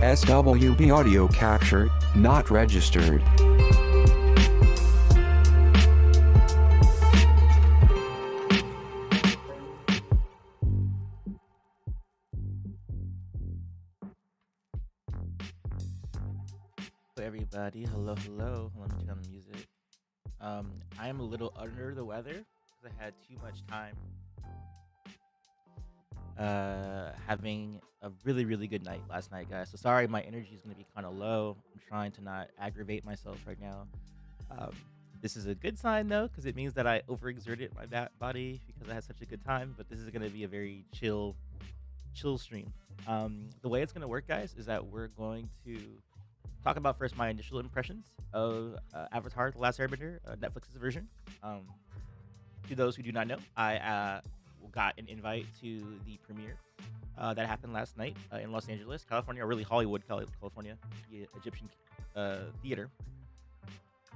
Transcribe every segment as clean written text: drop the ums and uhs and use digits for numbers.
SWB audio capture, not registered. Everybody, hello. Let me turn on the music. I am a little under the weather because I had too much time having a really good night last night, guys. So sorry, my energy is gonna be kind of low. I'm trying to not aggravate myself right now. Um, this is a good sign though, because it means that I overexerted my body because I had such a good time. But this is gonna be a very chill stream. The way it's gonna work, guys, is that we're going to talk about first my initial impressions of Avatar: The Last Airbender, Netflix's version. To those who do not know, I got an invite to the premiere that happened last night in Los Angeles, California, or really Hollywood, California, the Egyptian theater.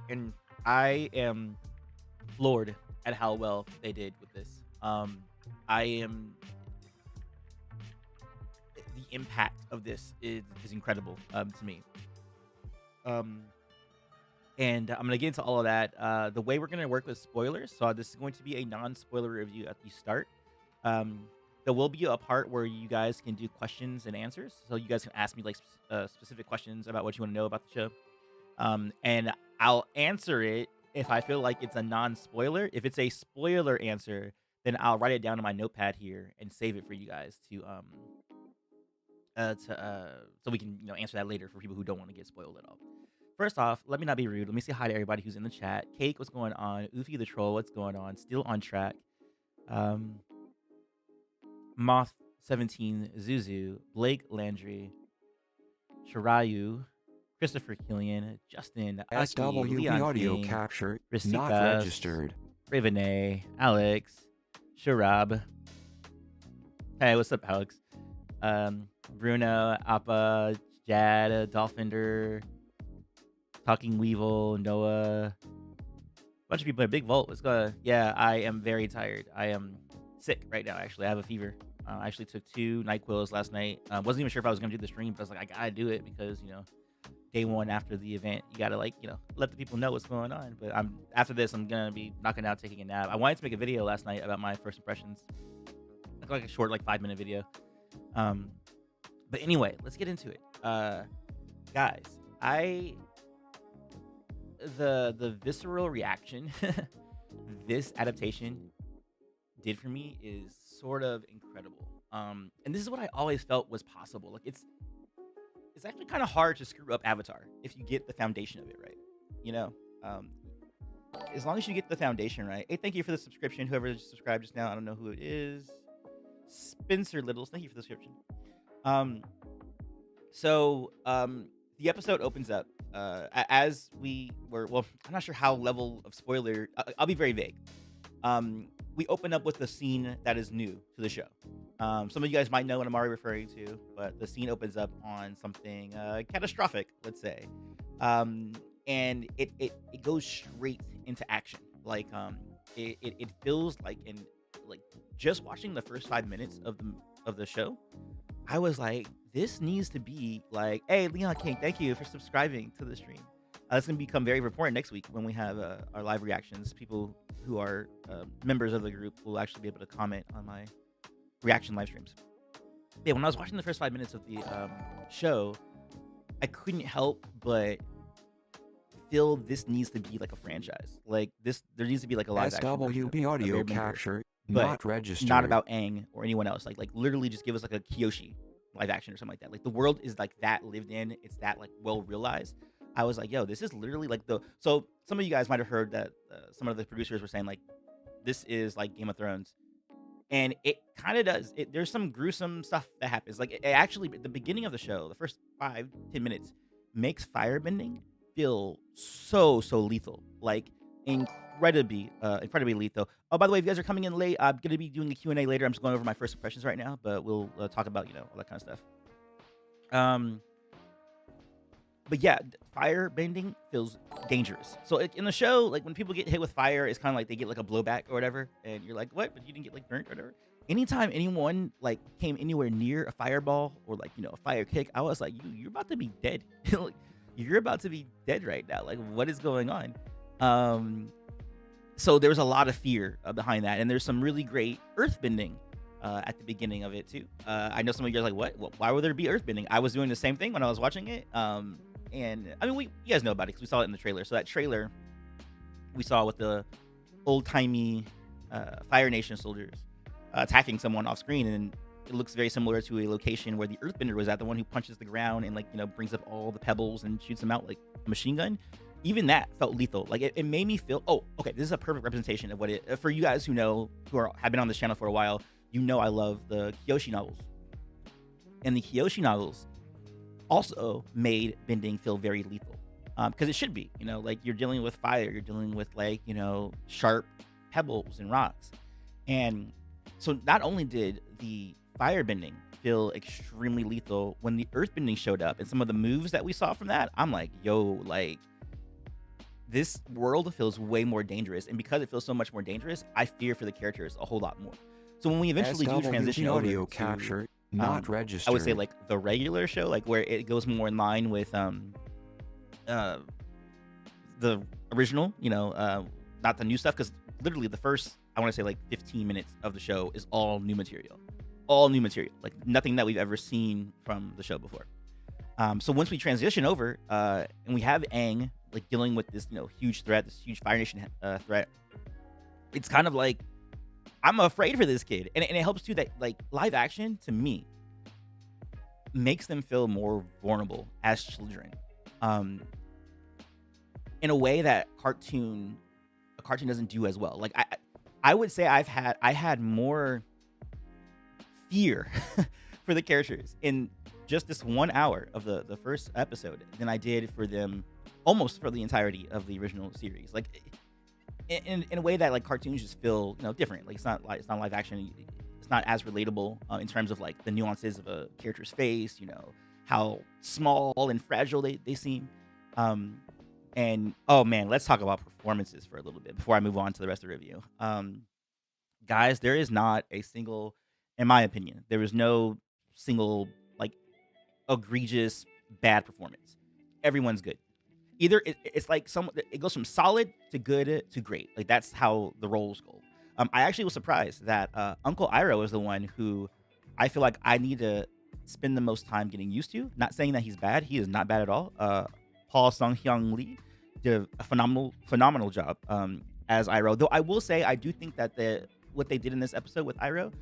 And I am floored at how well they did with this. I am the impact of this is incredible to me. And I'm gonna get into all of that. The way we're gonna work with spoilers, so this is going to be a non-spoiler review at the start. There will be a part where you guys can do questions and answers, so you guys can ask me like specific questions about what you want to know about the show, and I'll answer it if I feel like it's a non-spoiler. If it's a spoiler answer, then I'll write it down on my notepad here and save it for you guys so we can answer that later for people who don't want to get spoiled at all. First off, let me not be rude. Let me say hi to everybody who's in the chat. Cake, what's going on? Oofy the Troll, what's going on? Still on track. Moth 17, Zuzu, Blake Landry, Shirayu, Christopher Killian, Justin, Aki, SWB Leon audio King, capture, Ristika, not registered. Ravene, Alex, Sharab. Hey, what's up, Alex? Bruno, Appa, Jad, Dolphinder, Talking Weevil, Noah, bunch of people in Big Vault. Let's go. Yeah, I am very tired. I am sick right now. Actually, I have a fever. I actually took 2 NyQuils last night. Wasn't even sure if I was gonna do the stream, but I was like, I gotta do it because day one after the event, you gotta let the people know what's going on. But after this, I'm gonna be knocking out, taking a nap. I wanted to make a video last night about my first impressions, like a short, 5-minute video. But anyway, let's get into it. Guys, the visceral reaction this adaptation did for me is sort of incredible. And this is what I always felt was possible. Like it's actually kind of hard to screw up Avatar if you get the foundation of it right. As long as you get the foundation right. Hey, thank you for the subscription. Whoever just subscribed just now, I don't know who it is. Spencer Littles, thank you for the subscription. The episode opens up as we were. Well, I'm not sure how level of spoiler. I'll be very vague. We open up with a scene that is new to the show. Some of you guys might know what I'm already referring to, but the scene opens up on something catastrophic, let's say, and it goes straight into action. It feels like just watching the first 5 minutes of the show, I was like, this needs to be like, hey, Leon King, thank you for subscribing to the stream. That's going to become very important next week when we have our live reactions. People who are members of the group will actually be able to comment on my reaction live streams. Yeah, when I was watching the first 5 minutes of the show, I couldn't help but feel this needs to be like a franchise. Like this, there needs to be like a live action SWB audio capture, but not registered. not about Aang or anyone else. Like literally just give us like a Kyoshi live action or something like that. Like the world is like that lived in. It's that like well realized. I was like, yo, this is literally like so some of you guys might have heard that some of the producers were saying like, this is like Game of Thrones. And it kind of does. There's some gruesome stuff that happens. Like it actually, at the beginning of the show, the first 5-10 minutes makes firebending feel so lethal. Like incredibly lethal. Oh, by the way, if you guys are coming in late, I'm gonna be doing a Q&A later. I'm just going over my first impressions right now, but we'll talk about all that kind of stuff. But yeah, fire bending feels dangerous. So in the show, like when people get hit with fire, it's kind of like they get like a blowback or whatever, and you're like, what? But you didn't get like burnt or whatever. anytime anyone like came anywhere near a fireball or like a fire kick, I was like, you're about to be dead. Like, you're about to be dead right now. Like, what is going on? Um, so there's a lot of fear behind that, and there's some really great earthbending at the beginning of it too. I know some of you guys are like, what? Why would there be earthbending? I was doing the same thing when I was watching it. And I mean, you guys know about it because we saw it in the trailer. So that trailer we saw with the old timey Fire Nation soldiers attacking someone off screen, and it looks very similar to a location where the Earthbender was at, the one who punches the ground and brings up all the pebbles and shoots them out like a machine gun. Even that felt lethal. Like it made me feel. Oh, okay, this is a perfect representation of what it. For you guys who have been on this channel for a while, I love the Kyoshi novels, and the Kyoshi novels also made bending feel very lethal, because it should be. Like you're dealing with fire, you're dealing with sharp pebbles and rocks, and so not only did the firebending feel extremely lethal, when the earthbending showed up and some of the moves that we saw from that, I'm like, yo, like this world feels way more dangerous, and because it feels so much more dangerous, I fear for the characters a whole lot more. So when we eventually do transition over audio to, capture not I registered. would say like the regular show, like where it goes more in line with the original, not the new stuff, because literally the first, I want to say like 15 minutes of the show is all new material, like nothing that we've ever seen from the show before. So once we transition over, and we have Aang like dealing with this huge threat, this huge Fire Nation threat, it's kind of like I'm afraid for this kid, and it helps too that like live action to me makes them feel more vulnerable as children, in a way that a cartoon doesn't do as well. Like I would say I had more fear for the characters in just this 1 hour of the first episode than I did for them almost for the entirety of the original series. Like in a way that like cartoons just feel different. Like it's not live action. It's not as relatable in terms of like the nuances of a character's face. How small and fragile they seem. And oh man, let's talk about performances for a little bit before I move on to the rest of the review. Guys, there is not a single, in my opinion, there is no single like egregious bad performance. Everyone's good. Either it's like it goes from solid to good to great. Like that's how the roles go. I actually was surprised that Uncle Iroh is the one who I feel like I need to spend the most time getting used to. Not saying that he's bad. He is not bad at all. Paul Sung-hyung Lee did a phenomenal job as Iroh. Though I will say I do think that what they did in this episode with Iroh,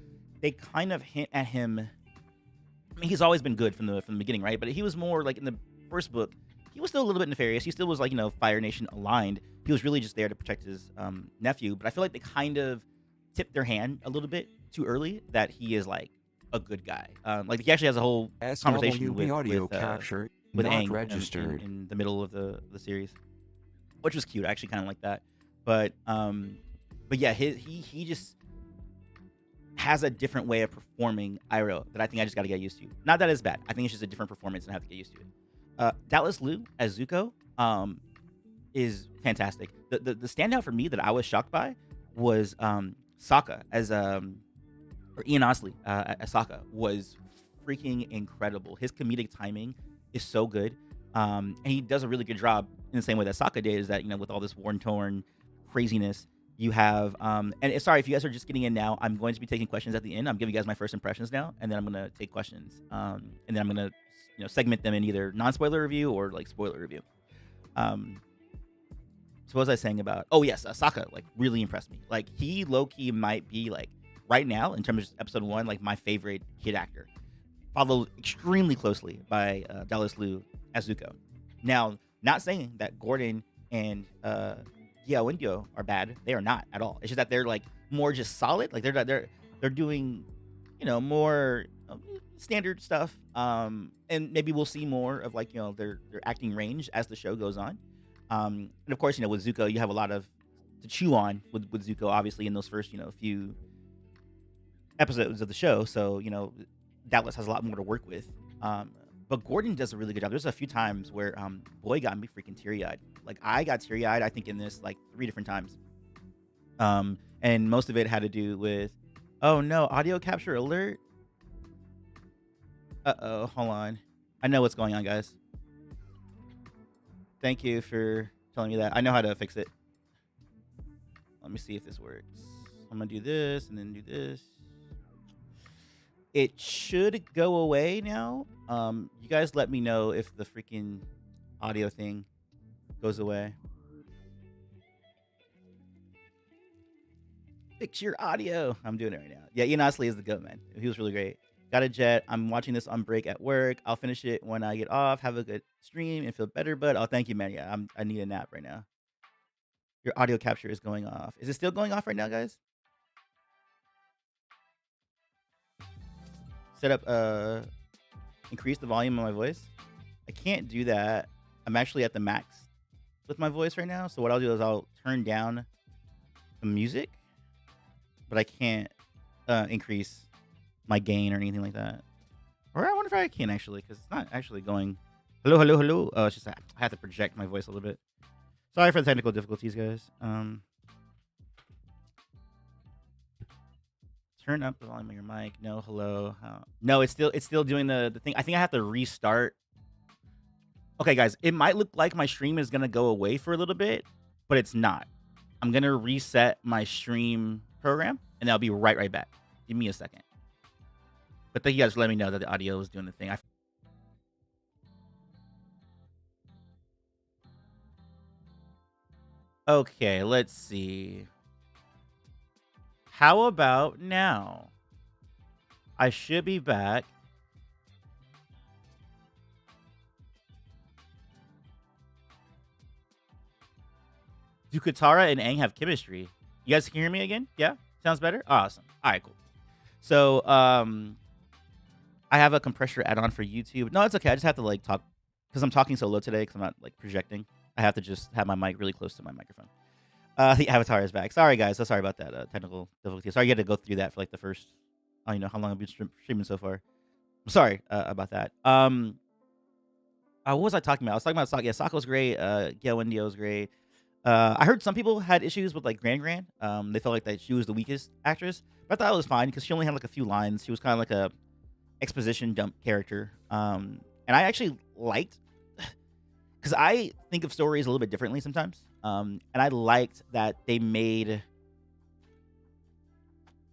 they kind of hint at him. I mean, he's always been good from the beginning, right? But he was more like in the first book, he was still a little bit nefarious. He still was like Fire Nation aligned. He was really just there to protect his nephew. But I feel like they kind of tipped their hand a little bit too early that he is like a good guy. Like he actually has a whole conversation with audio capture with not Aang registered. in the middle of the series, which was cute. I actually kind of like that. But yeah, he just has a different way of performing Iroh that I think I just got to get used to. Not that it's bad. I think it's just a different performance and I have to get used to it. Dallas Liu as Zuko is fantastic. The standout for me that I was shocked by was Sokka as or Ian Osley as Sokka was freaking incredible. His comedic timing is so good, and he does a really good job in the same way that Sokka did. Is that with all this worn-torn craziness, you have and sorry if you guys are just getting in now. I'm going to be taking questions at the end. I'm giving you guys my first impressions now, and then I'm going to take questions, and then I'm going to segment them in either non-spoiler review or like spoiler review. So what was I saying about? Oh yes, Sokka like really impressed me. Like he low-key might be like right now in terms of episode 1 like my favorite kid actor, followed extremely closely by Dallas Liu as Zuko. Now, not saying that Gordon and Xiao are bad. They are not at all. It's just that they're like more just solid. Like they're doing more standard stuff. And maybe we'll see more of like their acting range as the show goes on. And of course with Zuko you have a lot of to chew on with Zuko obviously in those first few episodes of the show. So Dallas has a lot more to work with. But Gordon does a really good job. There's a few times where boy got me freaking teary-eyed. Like I got teary-eyed I think in this like 3 different times. And most of it had to do with Oh no, audio capture alert. Uh-oh, hold on. I know what's going on, guys. Thank you for telling me that. I know how to fix it. Let me see if this works. I'm gonna do this and then do this. It should go away now. You guys let me know if the freaking audio thing goes away. Fix your audio. I'm doing it right now. Yeah, Ian Osley is the goat, man. He was really great. Got a jet. I'm watching this on break at work. I'll finish it when I get off. Have a good stream and feel better. But oh, thank you, man. Yeah, I need a nap right now. Your audio capture is going off. Is it still going off right now, guys? Set up increase the volume of my voice. I can't do that. I'm actually at the max with my voice right now. So what I'll do is I'll turn down the music, but I can't increase my gain or anything like that. Or I wonder if I can actually, because it's not actually going. Hello, hello, hello. Oh, it's just I have to project my voice a little bit. Sorry for the technical difficulties, guys. Turn up the volume of your mic. No, hello. No, it's still doing the thing. I think I have to restart. Okay, guys, it might look like my stream is gonna go away for a little bit, but it's not. I'm gonna reset my stream program, and I'll be right back. Give me a second. But thank you guys for letting me know that the audio is doing the thing. Okay, let's see. How about now? I should be back. Do Katara and Aang have chemistry? You guys can hear me again? Yeah? Sounds better? Awesome. All right, cool. So, I have a compressor add-on for YouTube. No, it's okay. I just have to like talk because I'm talking so low today because I'm not like projecting. I have to just have my mic really close to my microphone. The avatar is back. Sorry, guys. So sorry about that technical difficulty. Sorry you had to go through that for like the first, I don't know how long I've been streaming so far. I'm sorry about that. What was I talking about? I was talking about Sako. Yeah, Sako's great. Gail Wendio's great. I heard some people had issues with like Gran. They felt like that she was the weakest actress, but I thought it was fine because she only had like a few lines. She was kind of like a exposition dump character. And I actually liked because I think of stories a little bit differently sometimes. And I liked that they made.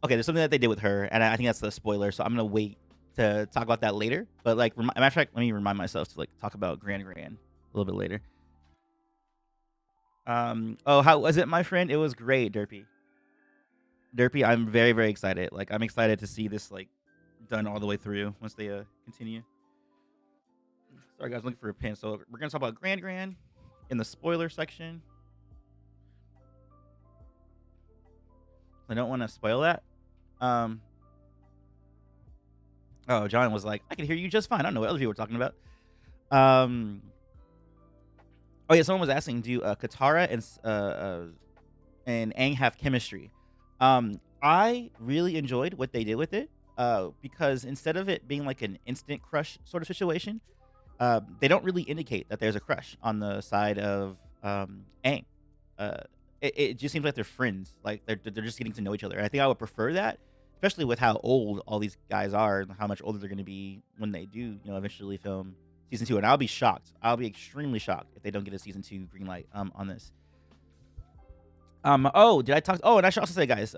Okay, there's something that they did with her, and I think that's the spoiler. So I'm gonna wait to talk about that later. But like, matter of fact, let me remind myself to like talk about Gran a little bit later. Oh, how was it, my friend? It was great, Derpy. Derpy, I'm very excited. Like, I'm excited to see this like done all the way through once they continue. Sorry, guys, looking for a pin. So we're gonna talk about Gran in the spoiler section. I don't want to spoil that. Oh, John was like, I can hear you just fine. I don't know what other people were talking about. Oh yeah, someone was asking, do Katara and Aang have chemistry? I really enjoyed what they did with it. Because instead of it being like an instant crush sort of situation, they don't really indicate that there's a crush on the side of Aang. It just seems like they're friends, like they're just getting to know each other. And I think I would prefer that, especially with how old all these guys are and how much older they're going to be when they do, eventually film season 2. And I'll be shocked. I'll be extremely shocked if they don't get a season 2 green light on this. Oh, did I talk? Oh, and I should also say, guys,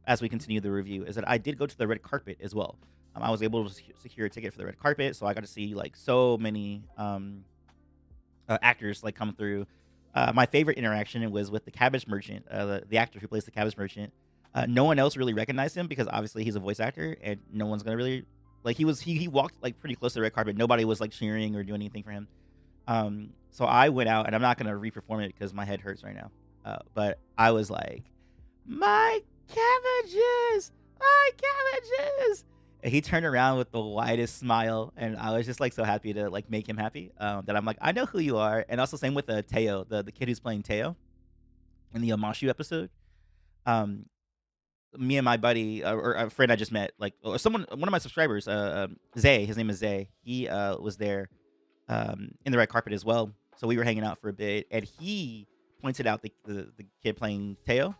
as we continue the review, is that I did go to the red carpet as well. I was able to secure a ticket for the red carpet, so I got to see like so many actors like come through. My favorite interaction was with the Cabbage Merchant, the actor who plays the Cabbage Merchant. No one else really recognized him because obviously he's a voice actor, and no one's gonna really like. He walked like pretty close to the red carpet. Nobody was like cheering or doing anything for him. So I went out, and I'm not gonna re-perform it because my head hurts right now. But I was like, my cabbages, my cabbages. And he turned around with the widest smile, and I was just like so happy to like make him happy. That I'm like, I know who you are. And also same with Teo, the kid who's playing Teo in the Amashu episode. Me and my buddy or a friend I just met, like or one of my subscribers, Zay. His name is Zay. He was there in the red carpet as well. So we were hanging out for a bit, and he pointed out the kid playing Teo.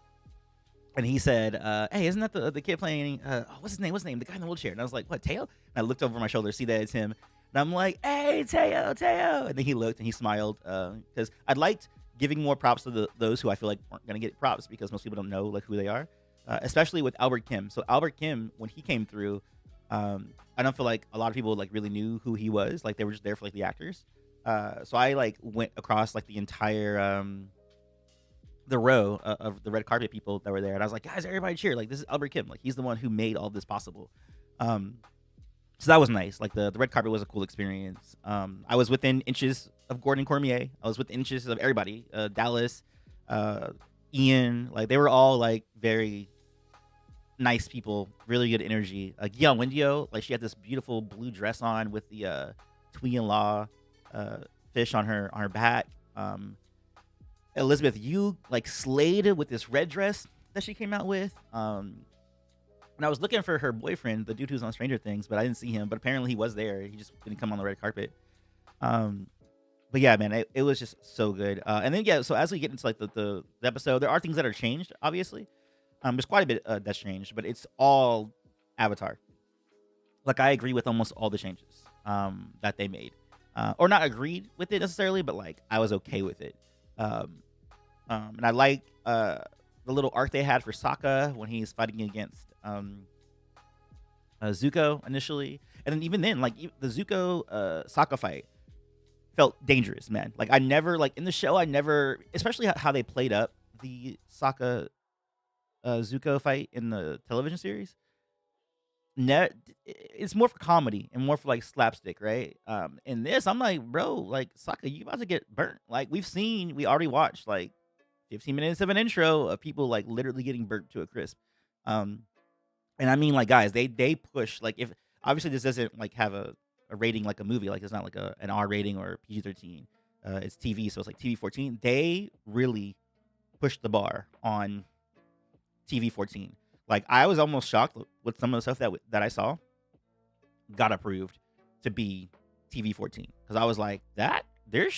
and he said, "Hey, isn't that the kid playing? What's his name? What's his name? The guy in the wheelchair?" And I was like, "What, Teo?" And I looked over my shoulder, see that it's him, and I'm like, "Hey, Teo, Teo!" And then he looked and he smiled because I'd liked giving more props to those who I feel like weren't gonna get props because most people don't know like who they are, especially with Albert Kim. So Albert Kim, when he came through, I don't feel like a lot of people like really knew who he was. Like they were just there for like the actors. So I like went across like the entire the row of the red carpet people that were there, and I was like, guys, everybody cheer! Like this is Albert Kim. Like he's the one who made all this possible. Um, so that was nice. Like the red carpet was a cool experience. I was within inches of Gordon Cormier. I was within inches of everybody. Dallas, uh, Ian. Like they were all like very nice people, really good energy. Guillaume Windio, like she had this beautiful blue dress on with the Twee and Law uh, fish on her back. Elizabeth Yu like slayed with this red dress that she came out with. And I was looking for her boyfriend, the dude who's on Stranger Things, but I didn't see him. But apparently he was there. He just didn't come on the red carpet. Um, but yeah, man, it was just so good. And then yeah, so as we get into like the episode, there are things that are changed, obviously. There's quite a bit that's changed, but it's all Avatar. Like I agree with almost all the changes that they made, or not agreed with it necessarily, but like I was okay with it. Um, and I like the little arc they had for Sokka when he's fighting against Zuko initially, and then even then, like the Zuko Sokka fight felt dangerous, man. Like I never like in the show, I never, especially how they played up the Sokka Zuko fight in the television series. Net, it's more for comedy and more for like slapstick, right? In this, I'm like, bro, like Sokka, you about to get burnt. Like we already watched like 15 minutes of an intro of people like literally getting burnt to a crisp. Um, and I mean, like, guys, they push like if obviously this doesn't like have a rating like a movie, like it's not like an R rating or PG-13. It's TV, so it's like TV-14. They really pushed the bar on TV-14. Like I was almost shocked with some of the stuff that I saw got approved to be TV-14 because I was like, that they're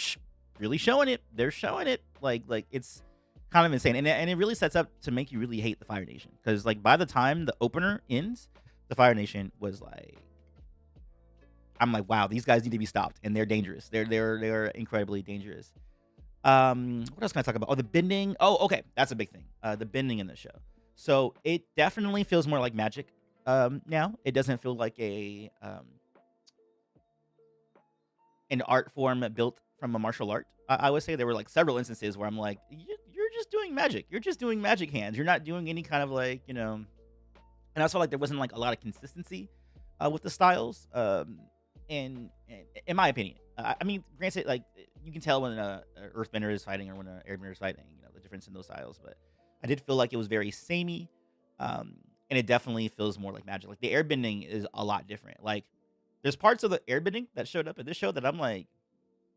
really showing it. They're showing it like it's kind of insane, and it really sets up to make you really hate the Fire Nation because like by the time the opener ends, the Fire Nation was like, I'm like, wow, these guys need to be stopped, and they're dangerous. They're incredibly dangerous. What else can I talk about? Oh, the bending. Oh, okay, that's a big thing. The bending in the show. So it definitely feels more like magic. Now it doesn't feel like an art form built from a martial art. I would say there were like several instances where I'm like, you're just doing magic. You're just doing magic hands. You're not doing any kind of like And I felt like there wasn't like a lot of consistency with the styles. And in my opinion, I mean, granted, like you can tell when a Earthbender is fighting or when an Airbender is fighting, the difference in those styles. But I did feel like it was very samey, and it definitely feels more like magic. Like the airbending is a lot different. Like there's parts of the airbending that showed up in this show that I'm like,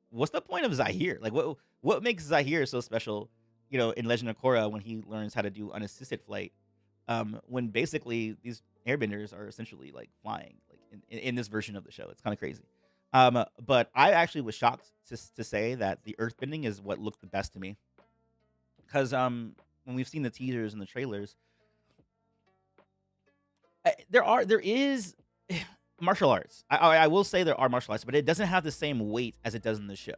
what's the point of Zahir? Like what makes Zahir so special? In Legend of Korra when he learns how to do unassisted flight, when basically these airbenders are essentially like flying, like in this version of the show. It's kind of crazy. But I actually was shocked to say that the earthbending is what looked the best to me because when we've seen the teasers and the trailers, there is martial arts. I will say there are martial arts, but it doesn't have the same weight as it does in the show.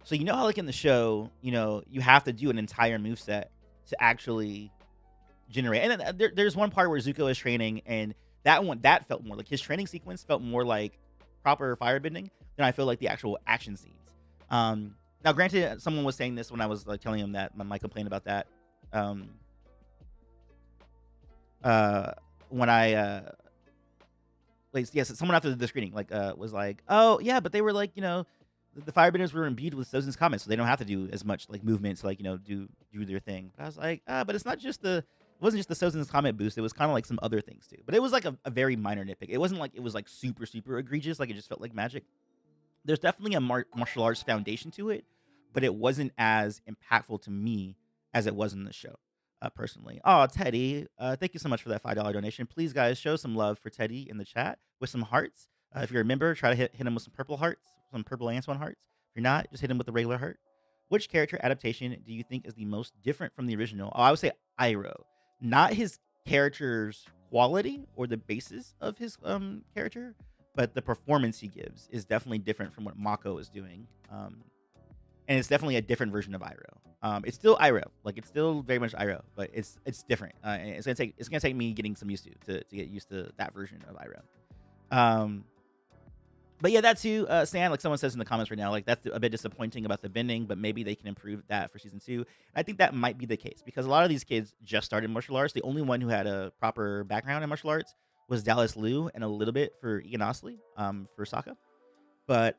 So how like in the show, you have to do an entire move set to actually generate. And then there's one part where Zuko is training, and that felt more like his training sequence felt more like proper firebending than I feel like the actual action scenes. Now, granted, someone was saying this when I was like telling him that my complaint about that. When I yes, someone after the screening like was like, oh yeah, but they were like the firebenders were imbued with Sozin's comments, so they don't have to do as much like movement to like do their thing. But I was like, but it's not just it wasn't just the Sozin's comment boost. It was kind of like some other things too. But it was like a very minor nitpick. It wasn't like it was like super egregious. Like it just felt like magic. There's definitely a martial arts foundation to it, but it wasn't as impactful to me as it was in the show. Personally, oh Teddy, thank you so much for that $5 donation. Please, guys, show some love for Teddy in the chat with some hearts. If you're a member, try to hit him with some purple hearts, some purple Antoine hearts. If you're not, just hit him with the regular heart. Which character adaptation do you think is the most different from the original? Oh, I would say Iroh. not his character's quality or the basis of his character, but the performance he gives is definitely different from what Mako is doing. And it's definitely a different version of Iroh. It's still Iroh, like it's still very much Iroh, but it's different. And it's gonna take me getting some used to get used to that version of Iroh. But yeah, that too, Stan, like someone says in the comments right now, like that's a bit disappointing about the bending, but maybe they can improve that for season 2. And I think that might be the case because a lot of these kids just started martial arts. The only one who had a proper background in martial arts was Dallas Liu, and a little bit for Egan Osley, for Sokka. But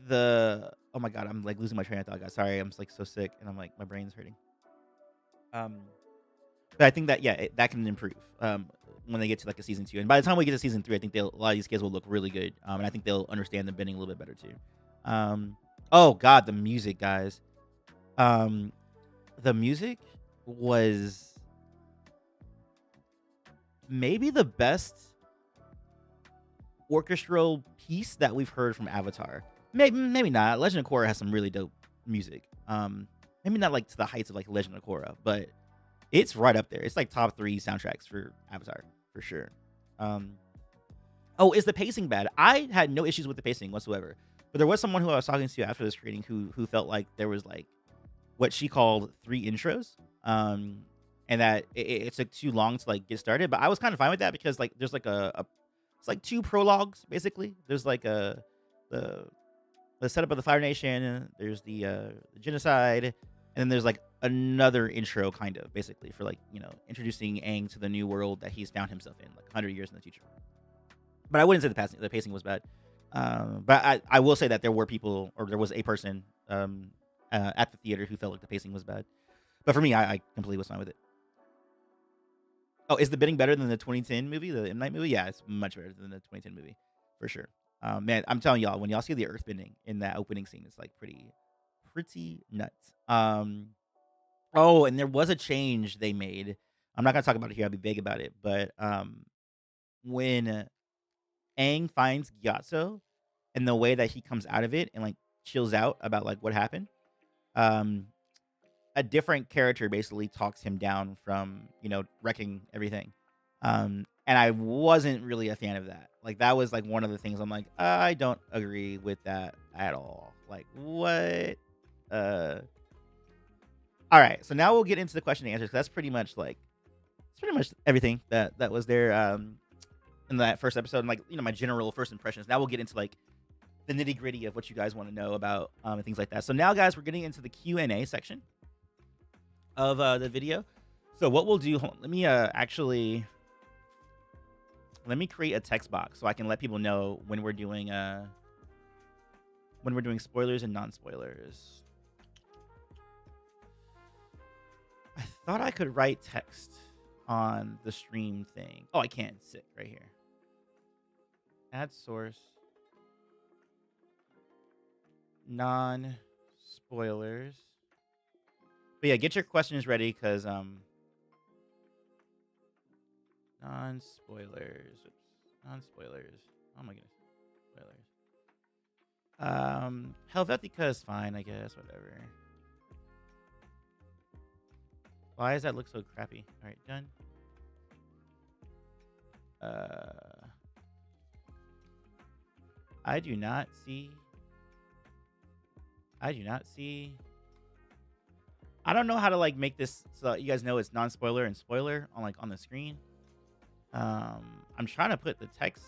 the oh my god, I'm like losing my train of thought, guys. Sorry, I'm like so sick, and I'm like my brain's hurting. Um, but I think that that can improve when they get to like a season 2, and by the time we get to season 3, I think a lot of these kids will look really good, and I think they'll understand the bending a little bit better too. Oh god, the music, guys. Um, the music was maybe the best orchestral piece that we've heard from Avatar. Maybe not. Legend of Korra has some really dope music. Maybe not like to the heights of like Legend of Korra, but it's right up there. It's like top 3 soundtracks for Avatar for sure. Oh, is the pacing bad? I had no issues with the pacing whatsoever, but there was someone who I was talking to after this screening who felt like there was like what she called 3 intros, and that it took too long to like get started. But I was kind of fine with that because like there's like it's like 2 prologues basically. There's like the setup of the Fire Nation. There's the genocide, and then there's like another intro, kind of basically for like introducing Aang to the new world that he's found himself in, like 100 years in the future. But I wouldn't say the pacing was bad. But I will say that there were people, or there was a person at the theater who felt like the pacing was bad. But for me, I completely was fine with it. Oh, is the bidding better than the 2010 movie, the M Night movie? Yeah, it's much better than the 2010 movie, for sure. Man, I'm telling y'all, when y'all see the earthbending in that opening scene, it's like pretty nuts. Oh, and there was a change they made. I'm not gonna talk about it here. I'll be vague about it. But when Aang finds Gyatso and the way that he comes out of it and like chills out about like what happened, um, a different character basically talks him down from wrecking everything. And I wasn't really a fan of that. Like that was like one of the things I'm like, I don't agree with that at all. Like what? All right, so now we'll get into the question and answers. 'Cause that's pretty much like it's pretty much everything that was there in that first episode, and like my general first impressions. Now we'll get into like the nitty gritty of what you guys want to know about and things like that. So now, guys, we're getting into the Q&A section of the video. So what we'll do, let me create a text box so I can let people know when we're doing spoilers and non-spoilers. I thought I could write text on the stream thing. Oh, I can. Sick, right here. Add source. Non-spoilers. But yeah, get your questions ready because non-spoilers. Non-spoilers. Oh my goodness. Spoilers. Helvetica is fine, I guess. Whatever. Why does that look so crappy? All right, done. I do not see. I don't know how to like make this so you guys know it's non-spoiler and spoiler on the screen. I'm trying to put the text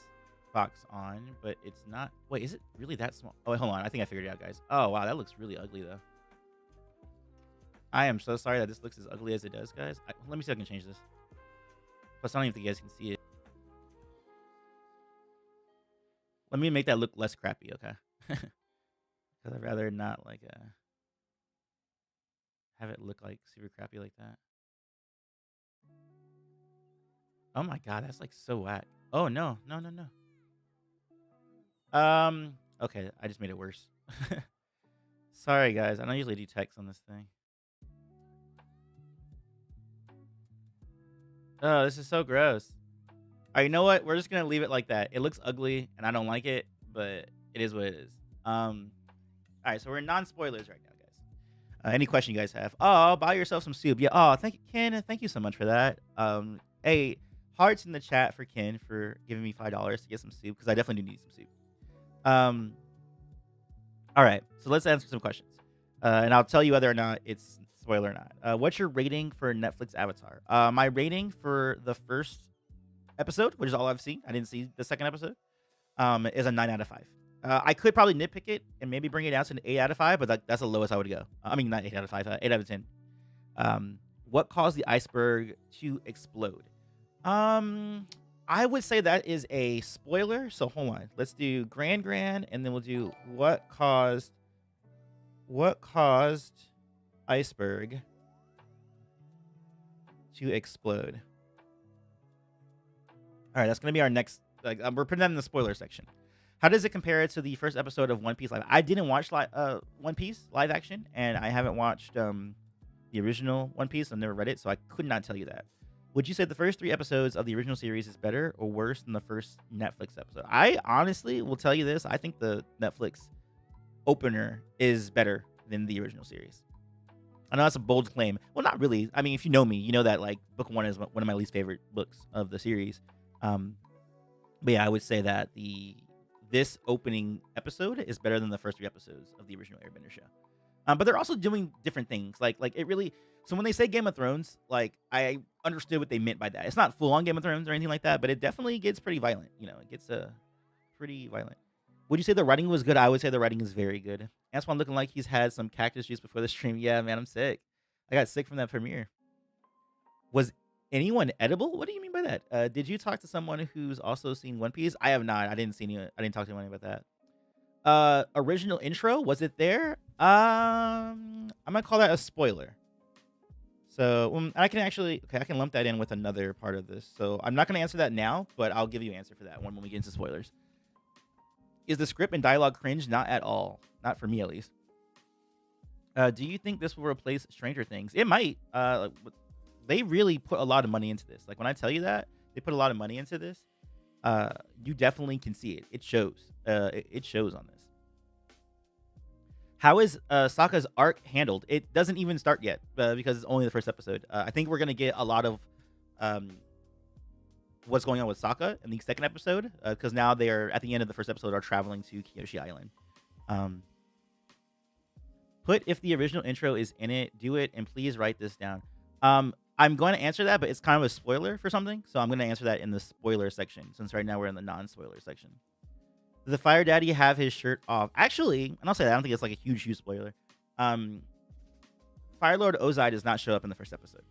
box on, but it's not. Wait, is it really that small? Oh, wait, hold on. I think I figured it out, guys. Oh, wow, that looks really ugly though. I am so sorry that this looks as ugly as it does, guys. Let me see if I can change this. Plus, I don't even think you guys can see it. Let me make that look less crappy, okay? Because I'd rather not like have it look like super crappy like that. Oh my god, that's like so whack. Oh no. Okay, I just made it worse. Sorry guys, I don't usually do text on this thing. Oh, this is so gross. All right, you know what? We're just gonna leave it like that. It looks ugly, and I don't like it, but it is what it is. All right, so we're in non-spoilers right now, guys. Any question you guys have? Oh, buy yourself some soup. Yeah. Oh, thank you, Ken. Thank you so much for that. Hey, hearts in the chat for Ken for giving me $5 to get some soup because I definitely do need some soup. Um, all right, so let's answer some questions, and I'll tell you whether or not it's spoiler or not. What's your rating for Netflix Avatar? My rating for the first episode, which is all I've seen, I didn't see the second episode, is a 9 out of 5. I could probably nitpick it and maybe bring it down to an 8 out of 5, but that's the lowest I would go. I mean, not 8 out of 5, 8 out of 10. What caused the iceberg to explode? I would say that is a spoiler. So hold on. Let's do Grand, and then we'll do what caused iceberg to explode. All right, that's gonna be our next. We're putting that in the spoiler section. How does it compare to the first episode of One Piece live? I didn't watch One Piece live action, and I haven't watched the original One Piece. I've never read it, so I could not tell you that. Would you say the first 3 episodes of the original series is better or worse than the first Netflix episode? I honestly will tell you this. I think the Netflix opener is better than the original series. I know that's a bold claim. Well, not really. I mean, if you know me, you know that like book 1 is one of my least favorite books of the series. But yeah, I would say that this opening episode is better than the first 3 episodes of the original Airbender show. But they're also doing different things. Like it really. So when they say Game of Thrones, like I understood what they meant by that. It's not full on Game of Thrones or anything like that, but it definitely gets pretty violent. You know, it gets pretty violent. Would you say the writing was good? I would say the writing is very good. Antoine looking like he's had some cactus juice before the stream. Yeah, man, I'm sick. I got sick from that premiere. Was anyone edible? What do you mean by that? Did you talk to someone who's also seen One Piece? I have not. I didn't talk to anyone about that. Original intro, was it there? I'm gonna call that a spoiler. So I can lump that in with another part of this. So I'm not going to answer that now, but I'll give you an answer for that one when we get into spoilers. Is the script and dialogue cringe? Not at all. Not for me, at least. Do you think this will replace Stranger Things? It might. They really put a lot of money into this. Like when I tell you that they put a lot of money into this, you definitely can see it. It shows. It shows on this. How is Sokka's arc handled? It doesn't even start yet because it's only the first episode. I think we're going to get a lot of what's going on with Sokka in the second episode because now they are, at the end of the first episode, are traveling to Kyoshi Island. Put if the original intro is in it, do it, and please write this down. I'm going to answer that, but it's kind of a spoiler for something, so I'm going to answer that in the spoiler section since right now we're in the non-spoiler section. Does the Fire Daddy have his shirt off? Actually, and I'll say that, I don't think it's like a huge spoiler. Fire Lord Ozai does not show up in the first episode.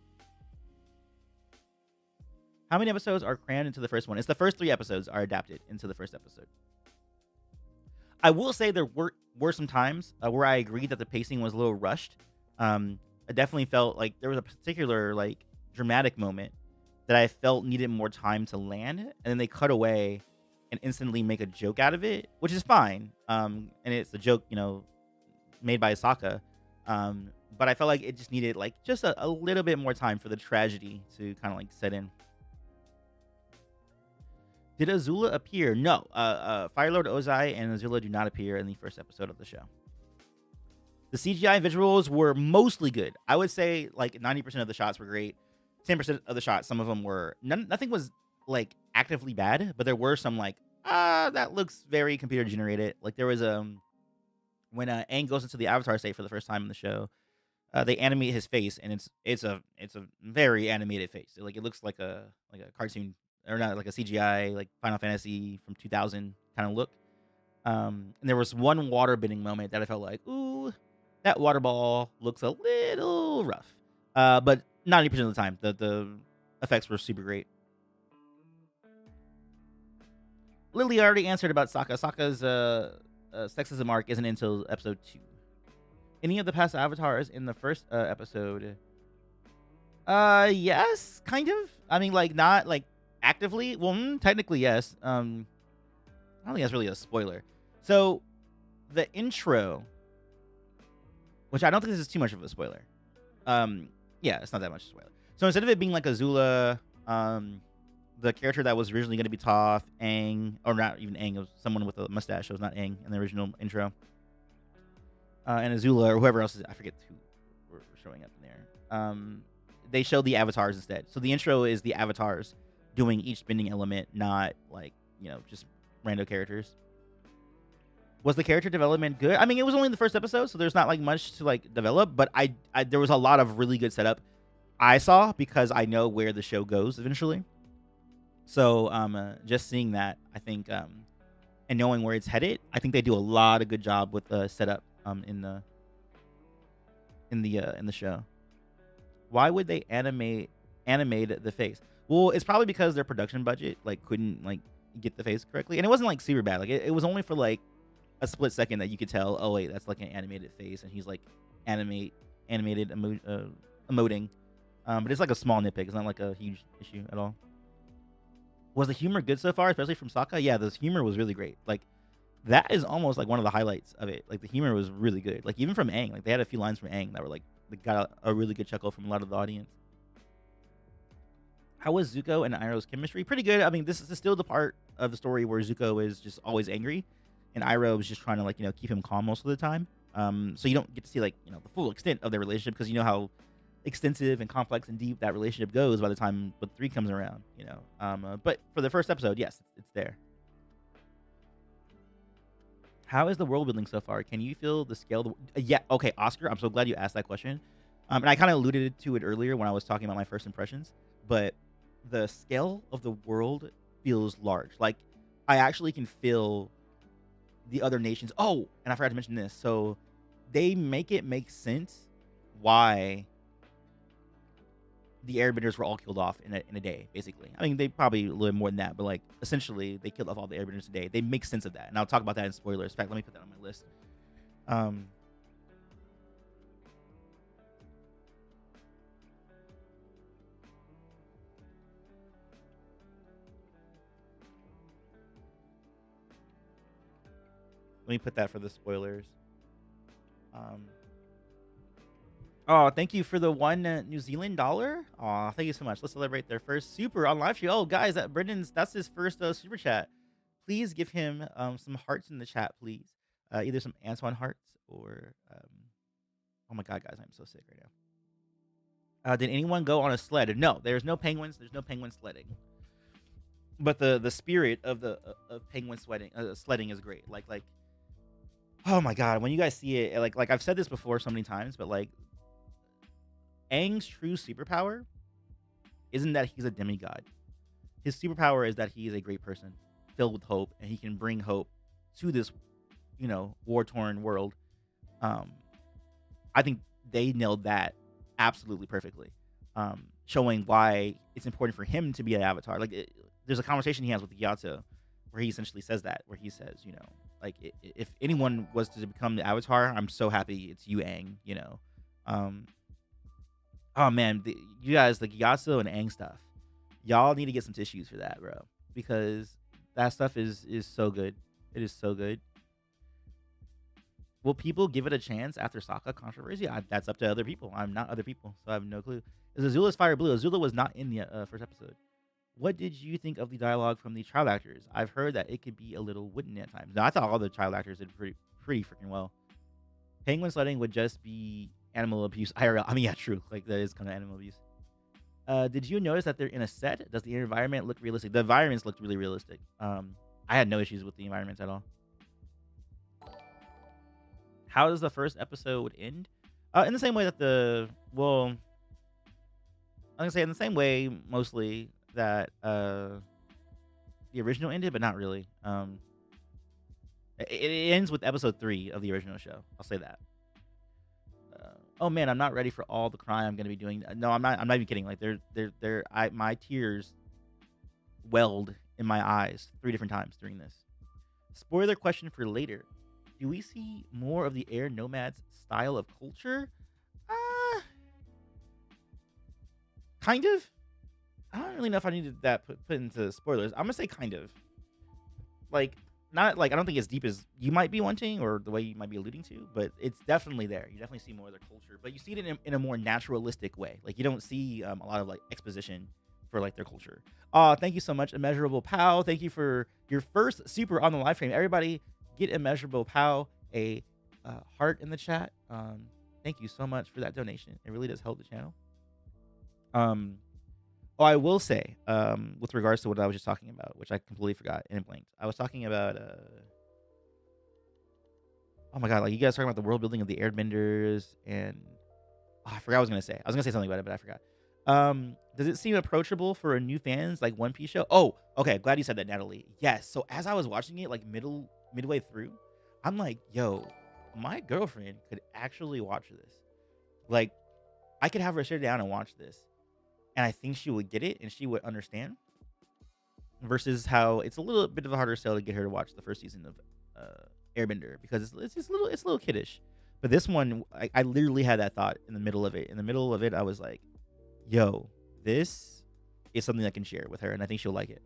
How many episodes are crammed into the first one? It's the first 3 episodes are adapted into the first episode. I will say there were some times where I agreed that the pacing was a little rushed. I definitely felt like there was a particular like dramatic moment that I felt needed more time to land, and then they cut away and instantly make a joke out of it, which is fine. And it's a joke, made by Sokka. But I felt like it just needed like just a little bit more time for the tragedy to kind of like set in. Did Azula appear? No. Fire Lord Ozai and Azula do not appear in the first episode of the show. The CGI visuals were mostly good. I would say like 90% of the shots were great. 10% of the shots, some of them were nothing was like actively bad, but there were some like that looks very computer generated. Like there was when Aang goes into the Avatar state for the first time in the show, they animate his face, and it's a very animated face. Like it looks like a cartoon, or not, like a CGI like Final Fantasy from 2000 kind of look. And there was one water bending moment that I felt like, ooh, that water ball looks a little rough. But 90% of the time, the effects were super great. Lily already answered about Sokka. Sokka's sexism arc isn't until episode 2. Any of the past avatars in the first episode? Yes, kind of. I mean, like not like actively. Well, technically yes. I don't think that's really a spoiler. So the intro, which I don't think this is too much of a spoiler. Yeah, it's not that much spoiler. So instead of it being like Azula, the character that was originally going to be Toph, Aang, or not even Aang, it was someone with a mustache. It was not Aang in the original intro. And Azula, or whoever else is, I forget who showing up in there. They show the avatars instead. So the intro is the avatars doing each bending element, not like, just rando characters. Was the character development good? I mean, it was only the first episode, so there's not like much to like develop, but I there was a lot of really good setup I saw because I know where the show goes eventually. So just seeing that, I think and knowing where it's headed, I think they do a lot of good job with the setup in the show. Why would they animate the face? Well, it's probably because their production budget like couldn't like get the face correctly, and it wasn't like super bad. Like it was only for like a split second that you could tell. Oh wait, that's like an animated face, and he's like animated emoting. But it's like a small nitpick. It's not like a huge issue at all. Was the humor good so far, especially from Sokka? Yeah, the humor was really great. Like that is almost like one of the highlights of it. Like the humor was really good. Like even from Aang, like they had a few lines from Aang that were like they got a really good chuckle from a lot of the audience. How was Zuko and Iroh's chemistry? Pretty good. I mean, this is still the part of the story where Zuko is just always angry, and Iroh is just trying to like keep him calm most of the time. So you don't get to see like the full extent of their relationship because you know how extensive and complex and deep that relationship goes by the time Book 3 comes around. But for the first episode, yes, it's there. How is the world building so far? Can you feel the scale? Yeah, okay, Oscar, I'm so glad you asked that question. And I kind of alluded to it earlier when I was talking about my first impressions, but the scale of the world feels large. Like, I actually can feel the other nations. Oh, and I forgot to mention this. So they make it make sense why the airbenders were all killed off in a day, basically. I mean, they probably a little more than that, but like essentially they killed off all the airbenders today. They make sense of that, and I'll talk about that in spoilers. In fact, let me put that on my list. Let me put that for the spoilers. Oh, thank you for the one New Zealand dollar. Oh, thank you so much. Let's celebrate their first super on live stream. Oh, guys, that's his first super chat. Please give him some hearts in the chat, please. Either some Antoine hearts or oh my god, guys, I'm so sick right now. Did anyone go on a sled? No, there's no penguins. There's no penguin sledding. But the spirit of penguin sledding is great. Like oh my god, when you guys see it, like I've said this before so many times, but like Aang's true superpower isn't that he's a demigod. His superpower is that he is a great person filled with hope, and he can bring hope to this, war-torn world. I think they nailed that absolutely perfectly, showing why it's important for him to be an avatar. Like, there's a conversation he has with Gyatso where he essentially says that, where he says, like, if anyone was to become the avatar, I'm so happy it's you, Aang, Oh man, you guys, the Gyatso and Aang stuff, y'all need to get some tissues for that, bro, because that stuff is so good. It is so good. Will people give it a chance after Sokka controversy? That's up to other people. I'm not other people, so I have no clue. Is Azula's fire blue? Azula was not in the first episode. What did you think of the dialogue from the child actors? I've heard that it could be a little wooden at times. No, I thought all the child actors did pretty freaking well. Penguin sledding would just be animal abuse IRL. I mean, yeah, true. Like, that is kind of animal abuse. Did you notice that they're in a set? Does the environment look realistic? The environments looked really realistic. I had no issues with the environments at all. How does the first episode end? In the same way that I'm gonna say in the same way mostly that the original ended, but not really. It ends with episode 3 of the original show. I'll say that. Oh man, I'm not ready for all the crying I'm gonna be doing. No, I'm not. I'm not even kidding. Like my tears welled in my eyes 3 different times during this. Spoiler question for later: do we see more of the air nomads style of culture? Kind of. I don't really know if I needed that put into spoilers. I'm gonna say kind of. Like, not like, I don't think as deep as you might be wanting or the way you might be alluding to, but it's definitely there. You definitely see more of their culture, but you see it in a more naturalistic way. Like, you don't see a lot of like exposition for like their culture. Thank you so much, Immeasurable Pow. Thank you for your first super on the live stream. Everybody, get Immeasurable Pow a heart in the chat. Thank you so much for that donation. It really does help the channel. Um, oh, I will say, with regards to what I was just talking about, which I completely forgot and blanked. I was talking about, oh my god, like you guys talking about the world building of the Airbenders, and oh, I forgot what I was gonna say. I was gonna say something about it, but I forgot. Does it seem approachable for a new fans like One Piece show? Oh, okay. Glad you said that, Natalie. Yes. So as I was watching it, like midway through, I'm like, yo, my girlfriend could actually watch this. Like, I could have her sit down and watch this, and I think she would get it and she would understand. Versus how it's a little bit of a harder sell to get her to watch the first season of Airbender, because it's just it's a little kiddish. But this one, I literally had that thought in the middle of it. In the middle of it, I was like, yo, this is something I can share with her, and I think she'll like it.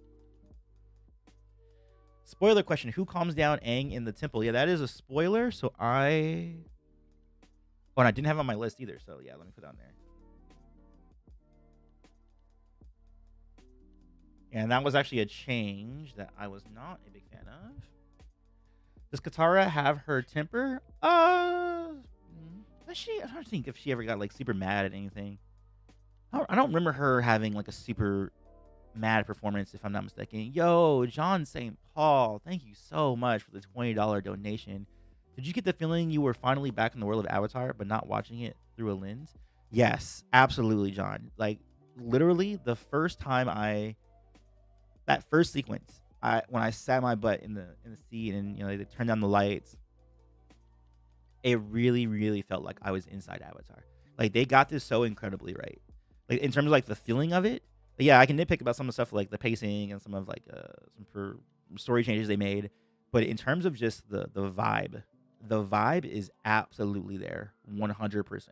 Spoiler question: who calms down Aang in the temple? Yeah, that is a spoiler. So oh, and I didn't have it on my list either. So yeah, let me put it on there. And that was actually a change that I was not a big fan of. Does Katara have her temper? Does she? I don't think if she ever got like super mad at anything. I don't remember her having like a super mad performance, if I'm not mistaken. Yo, John St. Paul, thank you so much for the $20 donation. Did you get the feeling you were finally back in the world of Avatar, but not watching it through a lens? Yes, absolutely, John. Like literally, the first time that first sequence, when I sat my butt in the seat and they turned down the lights, it really, really felt like I was inside Avatar. Like they got this so incredibly right. Like in terms of like the feeling of it. But yeah, I can nitpick about some of the stuff like the pacing and some of like some story changes they made. But in terms of just the vibe is absolutely there, 100%.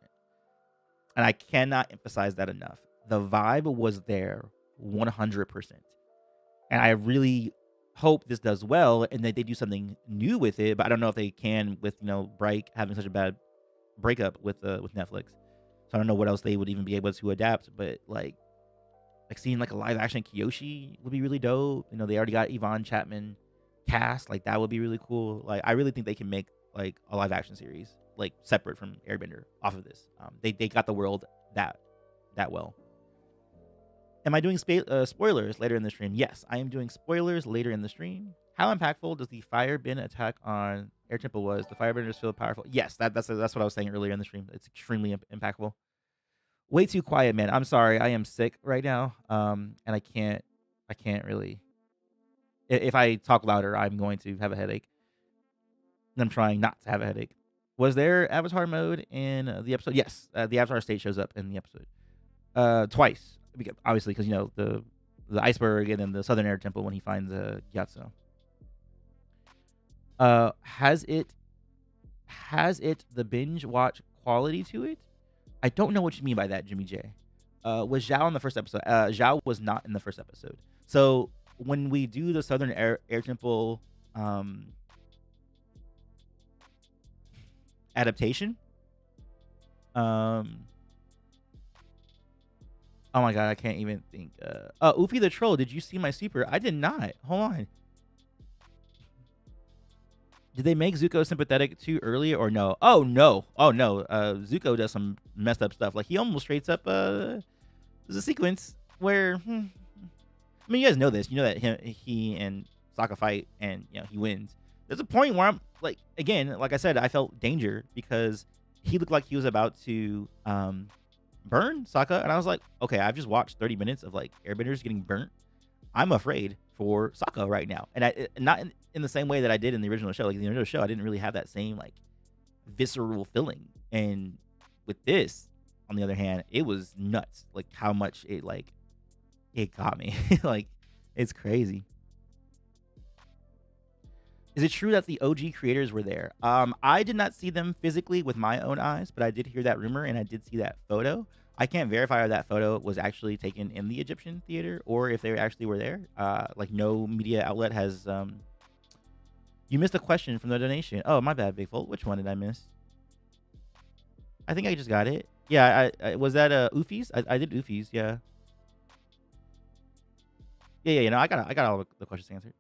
And I cannot emphasize that enough. The vibe was there, 100%. And I really hope this does well and that they do something new with it. But I don't know if they can with Bright having such a bad breakup with Netflix. So I don't know what else they would even be able to adapt. But like seeing like a live action Kyoshi would be really dope. They already got Yvonne Chapman cast. Like that would be really cool. Like I really think they can make like a live action series like separate from Airbender off of this. They got the world that well. Am I doing spoilers later in the stream? Yes, I am doing spoilers later in the stream. How impactful does the Firebin attack on Air Temple was? The Firebenders feel powerful. Yes, that's what I was saying earlier in the stream. It's extremely impactful. Way too quiet, man. I'm sorry. I am sick right now. And I can't really. If I talk louder, I'm going to have a headache. And I'm trying not to have a headache. Was there Avatar mode in the episode? Yes, the Avatar state shows up in the episode. Twice. Obviously, because the iceberg and then the Southern Air Temple when he finds Gyatso. Has it the binge watch quality to it? I don't know what you mean by that, Jimmy J. Was Zhao in the first episode? Zhao was not in the first episode. So when we do the Southern Air Temple adaptation, oh my god, I can't even think. Oofy the Troll, did you see my super? I did not. Hold on. Did they make Zuko sympathetic too early or no? Oh no. Zuko does some messed up stuff. Like he almost straight up there's a sequence where I mean you guys know this. You know that he and Sokka fight and he wins. There's a point where I'm like, again, like I said, I felt danger because he looked like he was about to burn Sokka, and I was like, okay, I've just watched 30 minutes of like airbenders getting burnt. I'm afraid for Sokka right now, and I not in the same way that I did in the original show. Like in the original show, I didn't really have that same like visceral feeling, and with this, on the other hand, it was nuts. Like how much it got me. Like it's crazy. Is it true that the OG creators were there? I did not see them physically with my own eyes, but I did hear that rumor and I did see that photo. I can't verify if that photo was actually taken in the Egyptian theater or if they actually were there. Like no media outlet has. You missed a question from the donation. Oh, my bad, Big Fold. Which one did I miss? I think I just got it. Yeah, I was that Oofy's? I did Oofy's. Yeah. Yeah. I got all the questions answered.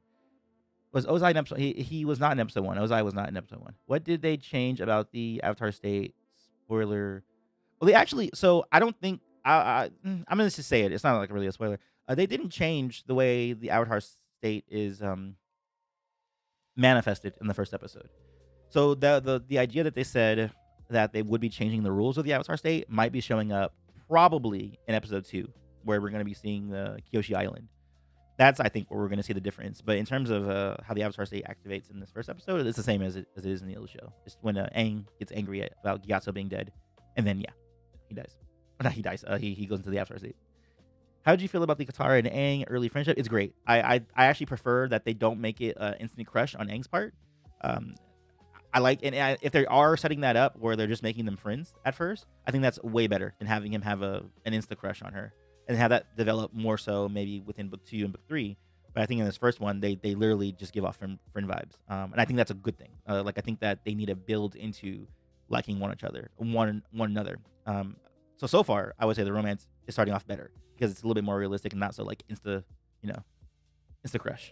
Was Ozai in episode? He was not in episode 1. Ozai was not in episode 1. What did they change about the Avatar State spoiler. Well, they actually. So I don't think I'm gonna just say it. It's not like really a spoiler. They didn't change the way the Avatar state is manifested in the first episode. So the idea that they said that they would be changing the rules of the Avatar state might be showing up probably in episode 2, where we're going to be seeing the Kyoshi Island. That's, I think, where we're going to see the difference. But in terms of how the Avatar state activates in this first episode, it's the same as it is in the other show. It's when Aang gets angry about Gyatso being dead, and then he dies. Or not he dies. He goes into the Avatar state. How did you feel about the Katara and Aang early friendship? It's great. I actually prefer that they don't make it an instant crush on Aang's part. I like, and if they are setting that up where they're just making them friends at first, I think that's way better than having him have an insta crush on her and have that develop more so maybe within book 2 and book 3. But I think in this first one, they literally just give off friend vibes, and I think that's a good thing. Like I think that they need to build into liking one another. So far, I would say the romance is starting off better because it's a little bit more realistic and not so like insta crush.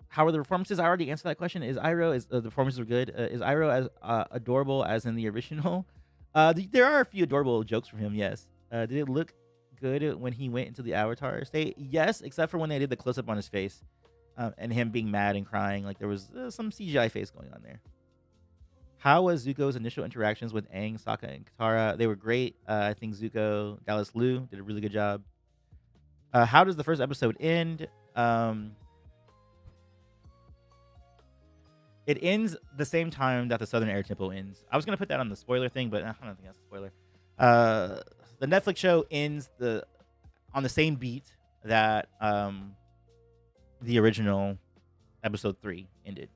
How are the performances? I already answered that question. Is Iroh the performances are good? Is Iroh as adorable as in the original? There are a few adorable jokes from him. Yes. Did it look good when he went into the Avatar state? Yes, except for when they did the close up on his face, and him being mad and crying. Like there was some CGI face going on there. How was Zuko's initial interactions with Aang, Sokka, and Katara? They were great. I think Zuko, Dallas Liu did a really good job. How does the first episode end? It ends the same time that the Southern Air Temple ends. I was gonna put that on the spoiler thing, but I don't think that's a spoiler. The Netflix show ends on the same beat that the original episode 3 ended.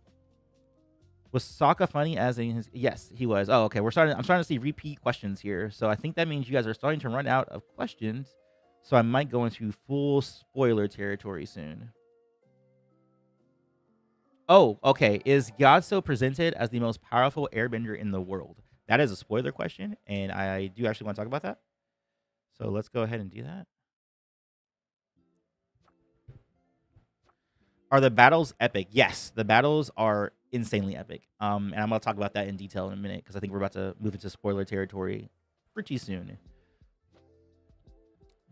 Was Sokka funny as in his? Yes, he was. Oh, okay. I'm starting to see repeat questions here, so I think that means you guys are starting to run out of questions. So I might go into full spoiler territory soon. Oh, okay. Is Gyatso presented as the most powerful airbender in the world? That is a spoiler question, and I do actually want to talk about that. So let's go ahead and do that. Are the battles epic? Yes, the battles are insanely epic. And I'm gonna talk about that in detail in a minute because I think we're about to move into spoiler territory pretty soon.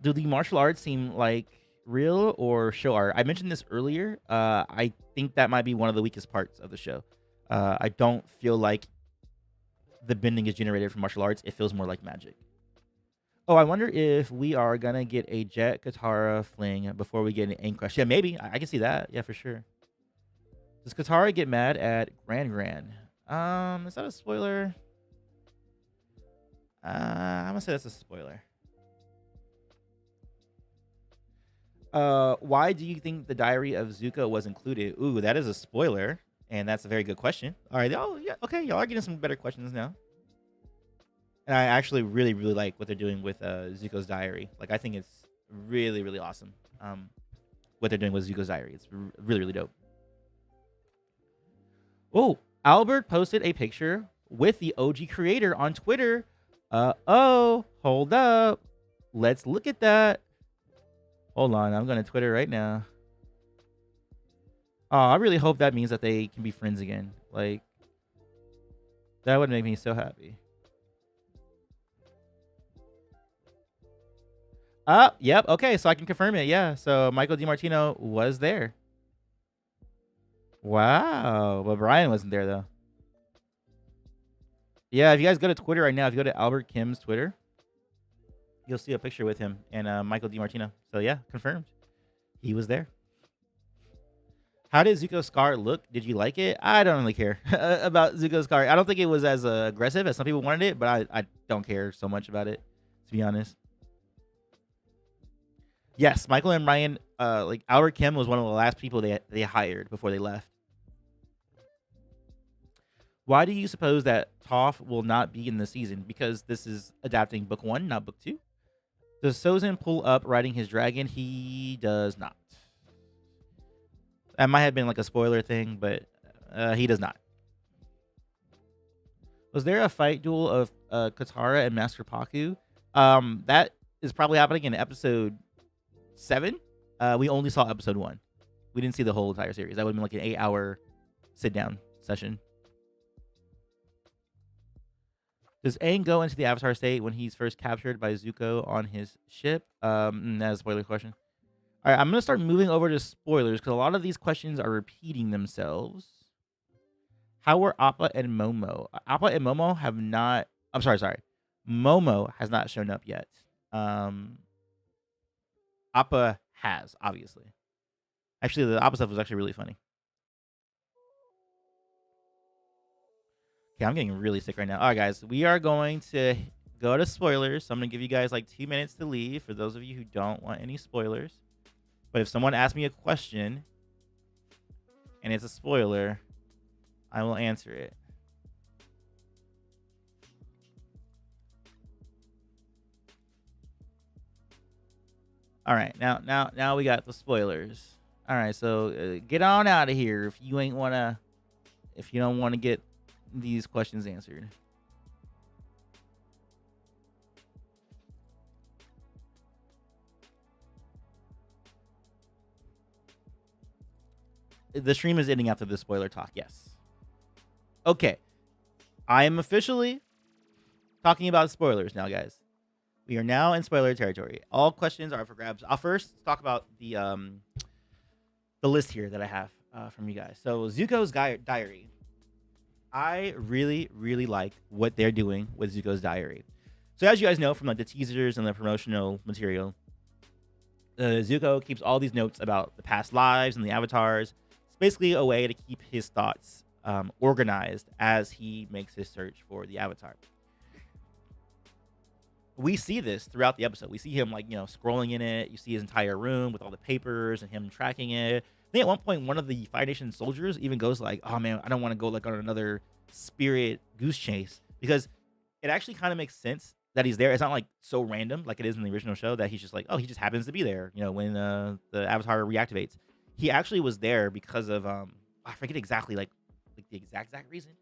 Do the martial arts seem like real or show art? I mentioned this earlier. I think that might be one of the weakest parts of the show. I don't feel like the bending is generated from martial arts. It feels more like magic. Oh, I wonder if we are gonna get a Jet Katara fling before we get an Aang crush. Yeah, maybe. I can see that. Yeah, for sure. Does Katara get mad at Gran? Is that a spoiler? I'm gonna say that's a spoiler. Why do you think the Diary of Zuko was included? Ooh, that is a spoiler, and that's a very good question. All right. Oh, yeah. Okay, y'all are getting some better questions now. And I actually really, really like what they're doing with Zuko's diary. Like, I think it's really, really awesome. What they're doing with Zuko's diary. It's really, really dope. Oh, Albert posted a picture with the OG creator on Twitter. Hold up. Let's look at that. Hold on, I'm going to Twitter right now. Oh, I really hope that means that they can be friends again. Like, that would make me so happy. Yep. Okay, so I can confirm it. Yeah. So Michael DiMartino was there. Wow. But Brian wasn't there though. Yeah. If you guys go to Twitter right now, if you go to Albert Kim's Twitter, you'll see a picture with him and Michael DiMartino. So yeah, confirmed. He was there. How did Zuko's scar look? Did you like it? I don't really care about Zuko's scar. I don't think it was as aggressive as some people wanted it, but I don't care so much about it, to be honest. Yes, Michael and Ryan, like Albert Kim was one of the last people they hired before they left. Why do you suppose that Toph will not be in the season? Because this is adapting book 1, not book 2. Does Sozin pull up riding his dragon? He does not. That might have been like a spoiler thing, but he does not. Was there a fight duel of Katara and Master Paku? That is probably happening in episode 7. We only saw episode 1. We didn't see the whole entire series. That would have been like an 8-hour sit-down session. Does Aang go into the Avatar state when he's first captured by Zuko on his ship? That's a spoiler question. All right, I'm gonna start moving over to spoilers because a lot of these questions are repeating themselves. How were Appa and Momo? Appa and Momo have not. I'm sorry. Momo has not shown up yet. Um, Appa has, obviously. Actually, the Appa stuff was actually really funny. Okay, I'm getting really sick right now. All right, guys, we are going to go to spoilers. So I'm going to give you guys like 2 minutes to leave for those of you who don't want any spoilers. But if someone asks me a question and it's a spoiler, I will answer it. All right, now we got the spoilers. All right, so get on out of here if you don't want to get these questions answered. The stream is ending after the spoiler talk. Yes. Okay. I am officially talking about spoilers now, guys. We are now in spoiler territory. All questions are for grabs. I'll first talk about the list here that I have from you guys. So Zuko's diary. I really, really like what they're doing with Zuko's diary. So as you guys know from like the teasers and the promotional material, Zuko keeps all these notes about the past lives and the avatars. It's basically a way to keep his thoughts organized as he makes his search for the avatar. We see this throughout the episode. We see him scrolling in it. You see his entire room with all the papers and him tracking it. I think at one point one of the Fire Nation soldiers even goes like, "Oh man, I don't want to go on another spirit goose chase," because it actually kind of makes sense that he's there. It's not like so random like it is in the original show that he's just like, oh, he just happens to be there. When the avatar reactivates, he actually was there because of I forget exactly like the exact reason.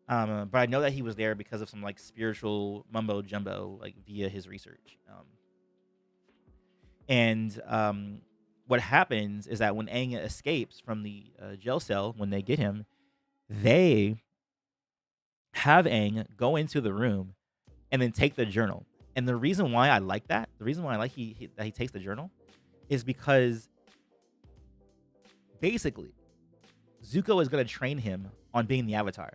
But I know that he was there because of some like spiritual mumbo jumbo, like via his research. What happens is that when Aang escapes from the jail cell, when they get him, they have Aang go into the room and then take the journal. And the reason why I like that, the reason why I like that he takes the journal, is because basically Zuko is going to train him on being the Avatar.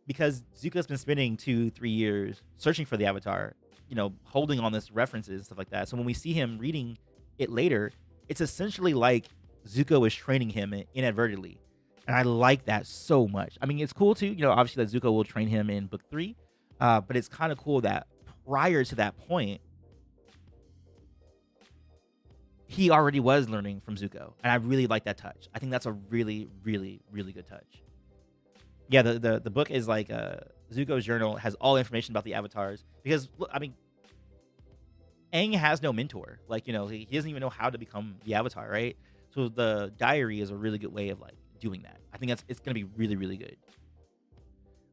Because Zuko's been spending 2-3 years searching for the Avatar, holding on this references and stuff like that. So when we see him reading it later, it's essentially like Zuko is training him inadvertently. And I like that so much. I mean, it's cool too, obviously that Zuko will train him in book 3. But it's kind of cool that prior to that point, he already was learning from Zuko. And I really like that touch. I think that's a really, really, really good touch. Yeah, the book is like Zuko's journal has all information about the avatars because look, I mean, Aang has no mentor. Like, he doesn't even know how to become the avatar, right? So the diary is a really good way of like doing that. I think it's gonna be really, really good.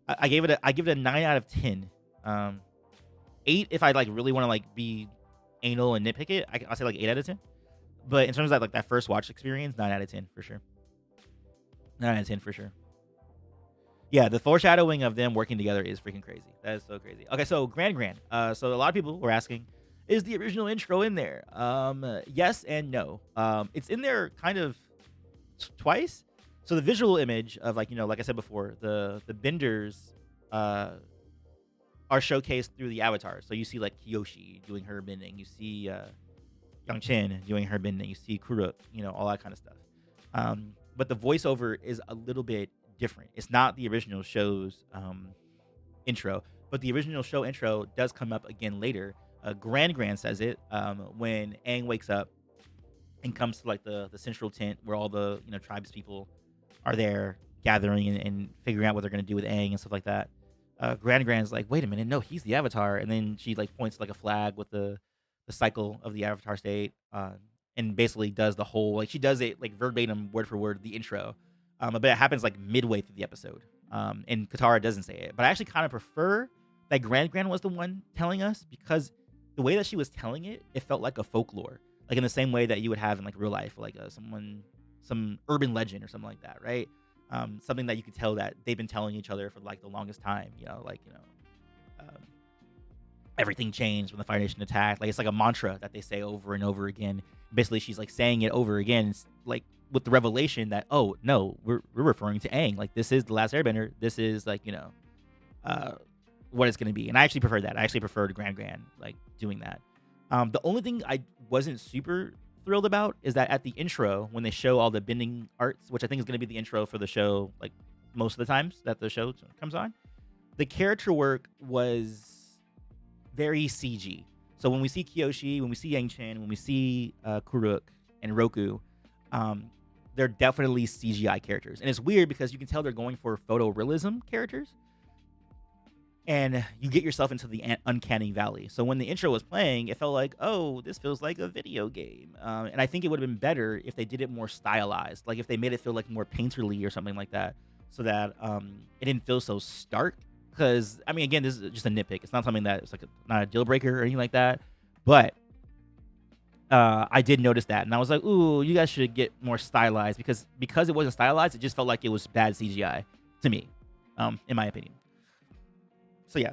I give it a 9 out of 10. 8 if I like really want to like be anal and nitpick it. I'll say like 8 out of 10. But in terms of like that first watch experience, 9 out of 10 for sure. 9 out of 10 for sure. Yeah, the foreshadowing of them working together is freaking crazy. That is so crazy. Okay, so Grand. So a lot of people were asking, is the original intro in there? Yes and no. It's in there kind of twice. So the visual image of like I said before, the benders are showcased through the avatars. So you see like Kyoshi doing her bending. You see Yang Chen doing her bending. You see Kuruk, all that kind of stuff. But the voiceover is a little bit different. It's not the original show's intro, but the original show intro does come up again later. Grand says it when Aang wakes up and comes to like the central tent where all the tribes people are there gathering and figuring out what they're gonna do with Aang and stuff like that. Grand's like, wait a minute, no, he's the Avatar, and then she like points to, like a flag with the cycle of the Avatar state, and basically does the whole she does it like verbatim, word for word, the intro. But it happens like midway through the episode. And Katara doesn't say it. But I actually kind of prefer that Grand was the one telling us because the way that she was telling it, it felt like a folklore. Like in the same way that you would have in like real life, like some urban legend or something like that, right? Something that you could tell that they've been telling each other for like the longest time, everything changed when the Fire Nation attacked. Like it's like a mantra that they say over and over again. Basically, she's like saying it over again, like with the revelation that, oh no, we're referring to Aang. Like this is the last Airbender. This is like, uh, what it's gonna be. And I actually prefer that. I actually prefer Grand like doing that. The only thing I wasn't super thrilled about is that at the intro, when they show all the bending arts, which I think is gonna be the intro for the show, like most of the times that the show comes on, the character work was very CG. So when we see Kyoshi, when we see Yang Chen, when we see Kuruk and Roku, they're definitely CGI characters. And it's weird because you can tell they're going for photorealism characters. And you get yourself into the uncanny valley. So when the intro was playing, it felt like, oh, this feels like a video game. And I think it would have been better if they did it more stylized. Like if they made it feel like more painterly or something like that. So that it didn't feel so stark. Because, I mean, again, this is just a nitpick. It's not something that it's like not a deal breaker or anything like that. But I did notice that. And I was like, ooh, you guys should get more stylized. Because it wasn't stylized, it just felt like it was bad CGI to me, in my opinion. So, yeah.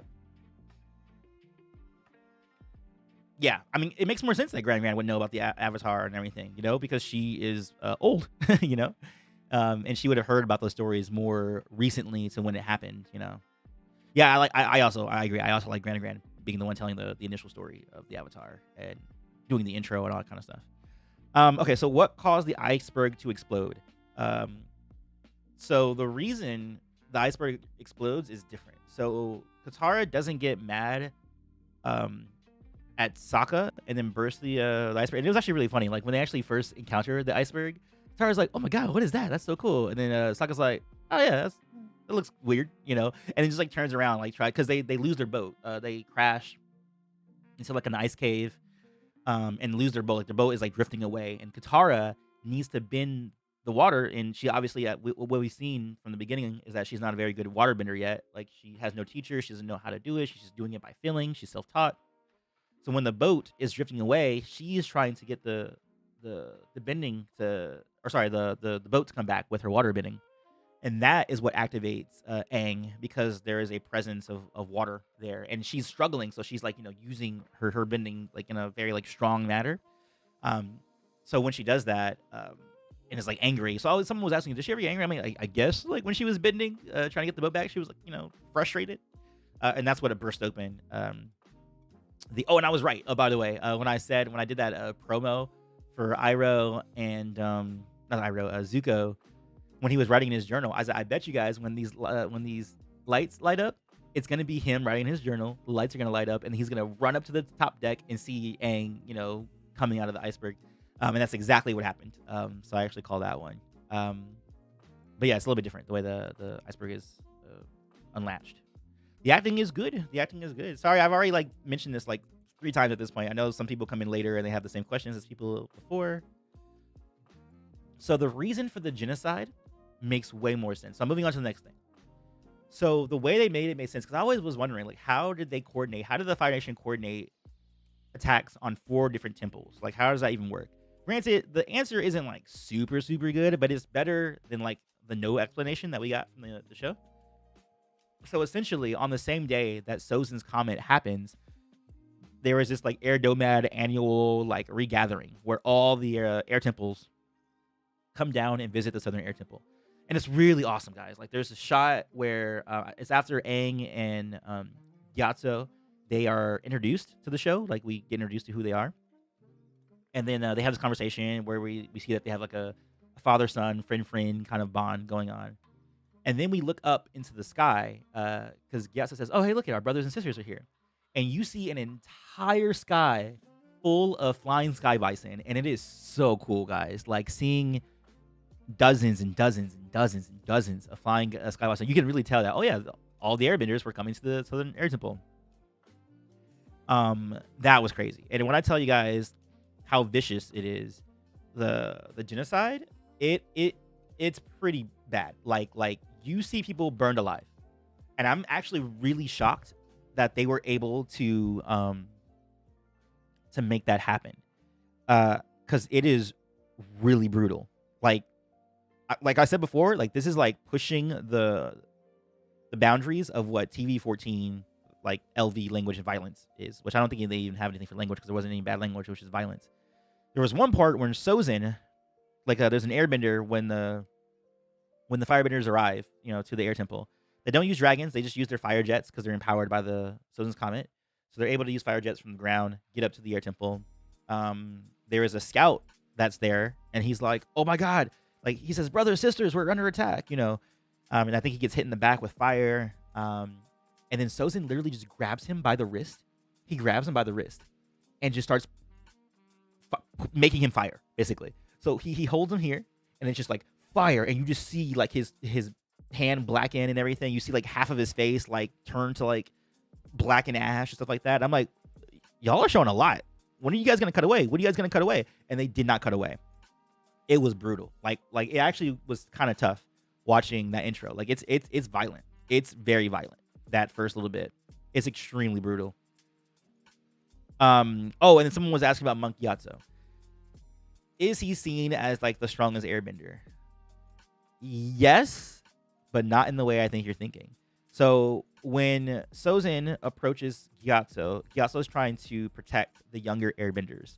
Yeah, I mean, it makes more sense that Grand would know about the Avatar and everything, because she is old, and she would have heard about those stories more recently to when it happened, Yeah, I agree. I also like Grand being the one telling the initial story of the Avatar and doing the intro and all that kind of stuff. Okay, so what caused the iceberg to explode? So the reason the iceberg explodes is different. So Katara doesn't get mad at Sokka and then burst the iceberg. And it was actually really funny. Like when they actually first encounter the iceberg, Katara's like, "Oh my god, what is that? That's so cool." And then Sokka's like, "Oh yeah, it looks weird," and it just like turns around, like because they lose their boat. They crash into like an ice cave, and lose their boat. Like their boat is like drifting away, and Katara needs to bend the water. And she obviously, what we've seen from the beginning is that she's not a very good waterbender yet. Like she has no teacher, she doesn't know how to do it. She's just doing it by feeling. She's self-taught. So when the boat is drifting away, she is trying to get the bending to, or sorry, the boat to come back with her water bending. And that is what activates Aang, because there is a presence of water there, and she's struggling. So she's like, using her bending like in a very like strong manner. So when she does that, and is like angry. So someone was asking, did she ever get angry? I mean, I guess like when she was bending, trying to get the boat back, she was like, frustrated, and that's what it burst open. And I was right. Oh, by the way, when I did that promo for Iroh and not Iroh, Zuko. When he was writing in his journal, I said, I bet you guys when these lights light up, it's gonna be him writing in his journal. The lights are gonna light up, and he's gonna run up to the top deck and see Aang, coming out of the iceberg. And that's exactly what happened. So I actually call that one. But yeah, it's a little bit different the way the iceberg is unlatched. The acting is good. Sorry, I've already like mentioned this like 3 times at this point. I know some people come in later and they have the same questions as people before. So the reason for the genocide makes way more sense. So I'm moving on to the next thing. So the way they made it made sense, because I always was wondering, like, how did they coordinate? How did the Fire Nation coordinate attacks on 4 different temples? Like, how does that even work? Granted, the answer isn't like super, super good, but it's better than like the no explanation that we got from the show. So essentially, on the same day that Sozin's Comet happens, there was this like Air Domad annual like regathering where all the air temples come down and visit the Southern Air Temple. And it's really awesome, guys. Like there's a shot where it's after Aang and Gyatso, they are introduced to the show. Like we get introduced to who they are. And then they have this conversation where we see that they have like a father-son, friend-friend kind of bond going on. And then we look up into the sky because Gyatso says, oh, hey, look at our brothers and sisters are here. And you see an entire sky full of flying sky bison. And it is so cool, guys. Like seeing dozens and dozens and dozens and dozens of flying sky bison. You can really tell that, oh yeah, all the airbenders were coming to the Southern Air Temple. That was crazy. And when I tell you guys how vicious it is, the genocide, it's pretty bad. Like you see people burned alive. And I'm actually really shocked that they were able to make that happen. Cuz it is really brutal. Like I said before, like this is like pushing the boundaries of what TV 14 like LV language and violence is, which I don't think they even have anything for language because there wasn't any bad language, which is violence. There was one part where Sozin, like there's an airbender when the firebenders arrive, to the air temple. They don't use dragons; they just use their fire jets because they're empowered by the Sozin's comet. So they're able to use fire jets from the ground, get up to the air temple. There is a scout that's there, and he's like, "Oh my god!" Like he says, "Brothers, sisters, we're under attack," and I think he gets hit in the back with fire. And then Sozin literally just grabs him by the wrist. He grabs him by the wrist and just starts making him fire, basically. So he holds him here, and it's just like fire, and you just see like his hand blacken and everything. You see like half of his face like turn to like black and ash and stuff like that. I'm like, y'all are showing a lot. When are you guys gonna cut away? When are you guys gonna cut away? And they did not cut away. It was brutal. Like it actually was kind of tough watching that intro. Like it's violent. It's very violent. That first little bit, it's extremely brutal. Oh, and then someone was asking about Monk Gyatso. Is he seen as like the strongest airbender? Yes, but not in the way I think you're thinking. So when Sozin approaches Gyatso, Gyatso is trying to protect the younger airbenders.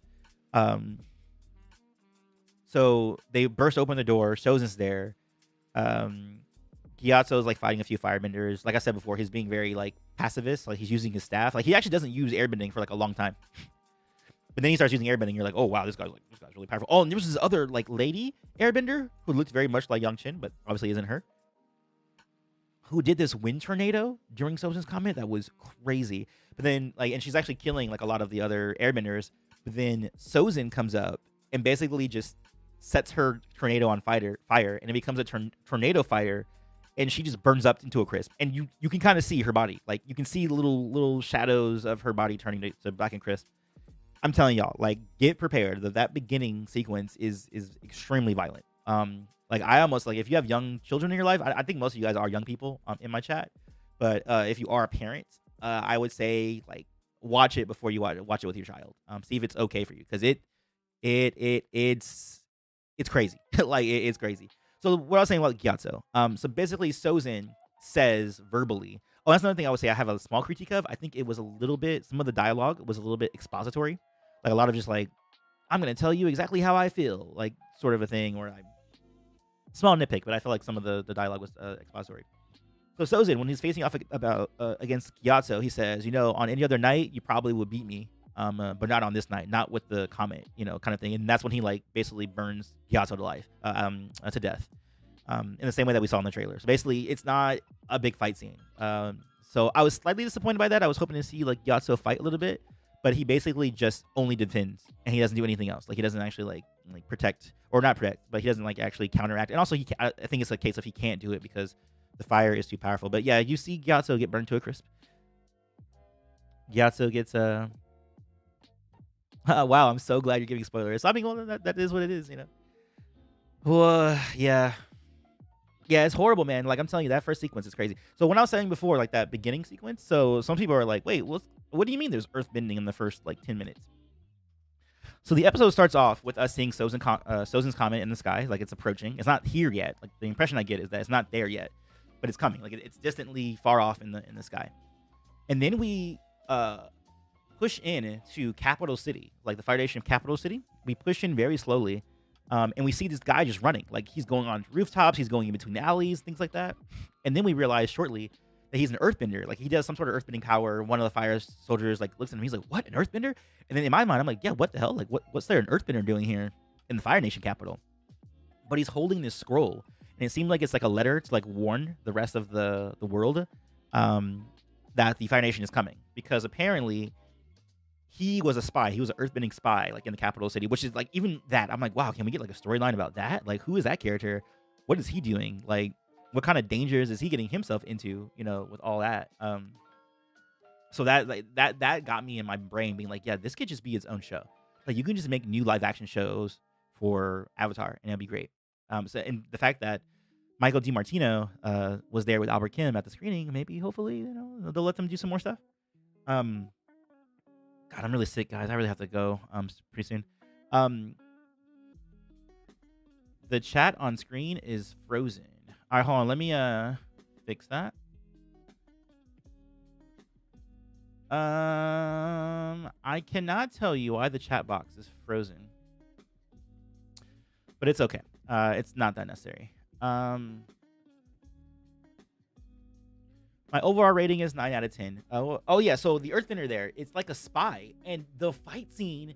So they burst open the door. Sozin's there. Gyatso is like fighting a few firebenders. Like I said before, he's being very like pacifist. Like he's using his staff. Like he actually doesn't use airbending for like a long time. But then he starts using airbending. You're like, oh wow, this guy's really powerful. Oh, and there was this other like lady airbender who looked very much like Yang Chen, but obviously isn't her. Who did this wind tornado during Sozin's comment? That was crazy. But then and she's actually killing like a lot of the other airbenders. But then Sozin comes up and basically just sets her tornado on fire, and it becomes a tornado fire, and she just burns up into a crisp. And you can kind of see her body, like you can see little shadows of her body turning to black and crisp. I'm telling y'all, like get prepared. That beginning sequence is extremely violent. Like I almost like if you have young children in your life, I think most of you guys are young people in my chat, but if you are a parent, I would say like watch it before you watch it with your child. See if it's okay for you because it's crazy. Like it's crazy. So what I was saying about Gyatso. So basically Sozin says verbally. Oh, that's another thing I would say I have a small critique of. I think it was a little bit, some of the dialogue was a little bit expository. Like a lot of just like, I'm going to tell you exactly how I feel. Like sort of a thing where small nitpick, but I feel like some of the dialogue was expository. So Sozin, when he's facing off against Gyatso, he says, on any other night, you probably would beat me. But not on this night, not with the comment, kind of thing. And that's when he like basically burns Gyatso to life, to death. In the same way that we saw in the trailer. So basically, it's not a big fight scene. So I was slightly disappointed by that. I was hoping to see like Gyatso fight a little bit, but he basically just only defends and he doesn't do anything else. Like he doesn't actually like protect or not protect, but he doesn't like actually counteract. And also I think it's a case of he can't do it because the fire is too powerful. But yeah, you see Gyatso get burned to a crisp. Gyatso gets wow, I'm so glad you're giving spoilers. I mean, well, that is what it is, Well, yeah. Yeah, it's horrible, man. Like, I'm telling you, that first sequence is crazy. So when I was saying before, like, that beginning sequence, so some people are like, wait, what do you mean there's earth bending in the first, 10 minutes? So the episode starts off with us seeing Sozin's comet in the sky, like, it's approaching. It's not here yet. Like, the impression I get is that it's not there yet, but it's coming. Like, it's distantly far off in the sky. And then we push in to Capital City, like the Fire Nation of Capital City. We push in very slowly. And we see this guy just running. Like, he's going on rooftops. He's going in between alleys, things like that. And then we realize shortly that he's an earthbender. Like, he does some sort of earthbending power. One of the fire soldiers, like, looks at him. He's like, what? An earthbender? And then in my mind, I'm like, yeah, what the hell? Like, what's there an earthbender doing here in the Fire Nation capital? But he's holding this scroll. And it seemed like it's like a letter to, like, warn the rest of the world that the Fire Nation is coming. Because apparently he was a spy. He was an earthbending spy, like in the capital city, which is like, even that, I'm like, wow, can we get like a storyline about that? Like, who is that character? What is he doing? Like, what kind of dangers is he getting himself into, with all that? So that got me in my brain being like, yeah, this could just be its own show. Like, you can just make new live action shows for Avatar and it'll be great. So, and the fact that Michael DiMartino was there with Albert Kim at the screening, maybe, hopefully, they'll let them do some more stuff. God, I'm really sick, guys. I really have to go pretty soon. The chat on screen is frozen. All right, hold on. Let me fix that. I cannot tell you why the chat box is frozen, but it's okay. It's not that necessary. My overall rating is 9 out of 10. Oh yeah, so the Earthbender there, it's like a spy, and the fight scene,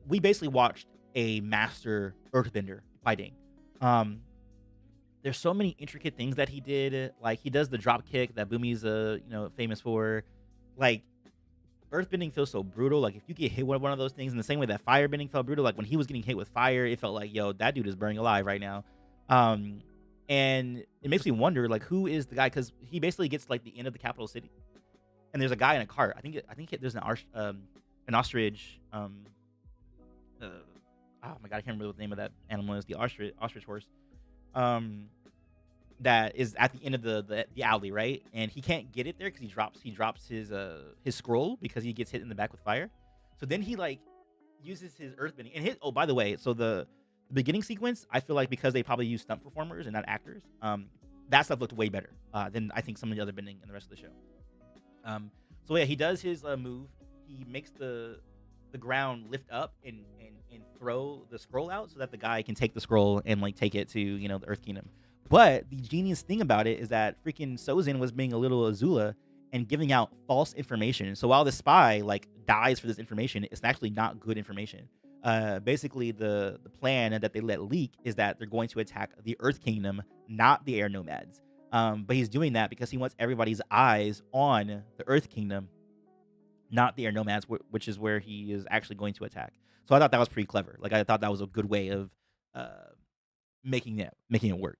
we basically watched a master Earthbender fighting. Um, there's so many intricate things that he did. Like he does the drop kick that Bumi's famous for. Like earthbending feels so brutal. Like if you get hit with one of those things in the same way that firebending felt brutal, like when he was getting hit with fire, it felt like, yo, that dude is burning alive right now. Um, and it makes me wonder, like, who is the guy? Because he basically gets like the end of the capital city, and there's a guy in a cart. There's an ostrich. Uh, oh my god, I can't remember what the name of that animal is. The ostrich horse. Um, that is at the end of the alley, right? And he can't get it there because he drops his scroll because he gets hit in the back with fire. So then he like uses his earthbending and his. Oh, by the way, so the beginning sequence, I feel like because they probably use stunt performers and not actors, that stuff looked way better than I think some of the other bending in the rest of the show. So yeah, he does his move. He makes the ground lift up and throw the scroll out so that the guy can take the scroll and like take it to the Earth Kingdom. But the genius thing about it is that freaking Sozin was being a little Azula and giving out false information. So while the spy like dies for this information, it's actually not good information. Basically, the plan that they let leak is that they're going to attack the Earth Kingdom, not the Air Nomads. But he's doing that because he wants everybody's eyes on the Earth Kingdom, not the Air Nomads, which is where he is actually going to attack. So I thought that was pretty clever. Like I thought that was a good way of making it work.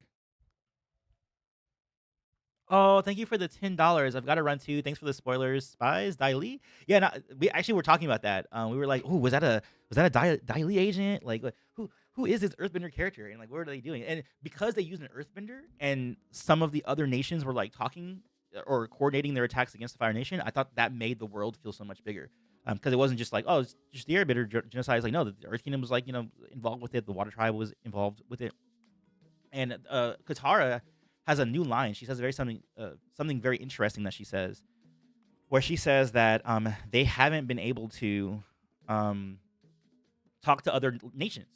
Oh, thank you for the $10. I've got to run too. Thanks for the spoilers, Spies, Dai Li. Yeah, no, we actually were talking about that. We were like, "Oh, was that a Dai Li agent? Like, who is this Earthbender character? And like, what are they doing?" And because they used an Earthbender, and some of the other nations were like talking or coordinating their attacks against the Fire Nation, I thought that made the world feel so much bigger. Because it wasn't just like, oh, it's just the Airbender genocide. It's like, no, the Earth Kingdom was like, involved with it. The Water Tribe was involved with it, and Katara has a new line. She says something very interesting that she says, where she says that they haven't been able to talk to other nations,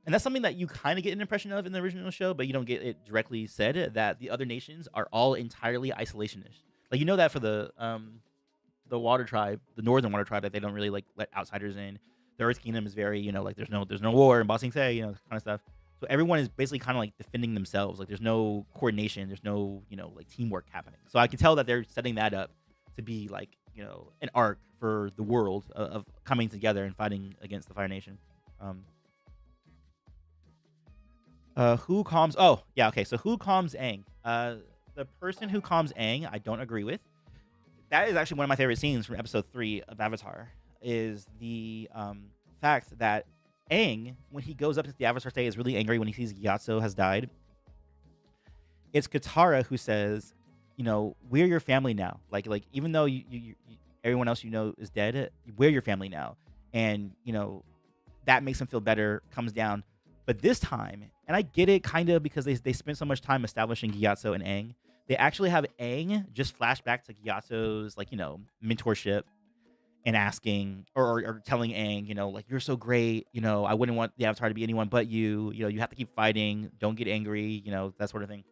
and that's something that you kind of get an impression of in the original show, but you don't get it directly said. That the other nations are all entirely isolationist. Like that for the Water Tribe, the Northern Water Tribe, that they don't really like let outsiders in. The Earth Kingdom is very like there's no war in Ba Sing Se, kind of stuff. So everyone is basically kind of like defending themselves. Like there's no coordination, there's no like teamwork happening. So I can tell that they're setting that up to be like an arc for the world of coming together and fighting against the Fire Nation. Who calms? Oh yeah, okay. So who calms Aang? The person who calms Aang, I don't agree with. That is actually one of my favorite scenes from episode 3 of Avatar. Is the fact that Aang, when he goes up to the Avatar state, is really angry when he sees Gyatso has died. It's Katara who says, we're your family now. Like even though you everyone else is dead, we're your family now. And that makes him feel better. Comes down, but this time, and I get it kind of because they spent so much time establishing Gyatso and Aang. They actually have Aang just flash back to Gyatso's mentorship. And asking or telling Aang, like, you're so great, I wouldn't want the Avatar to be anyone but you. You have to keep fighting. Don't get angry, that sort of thing.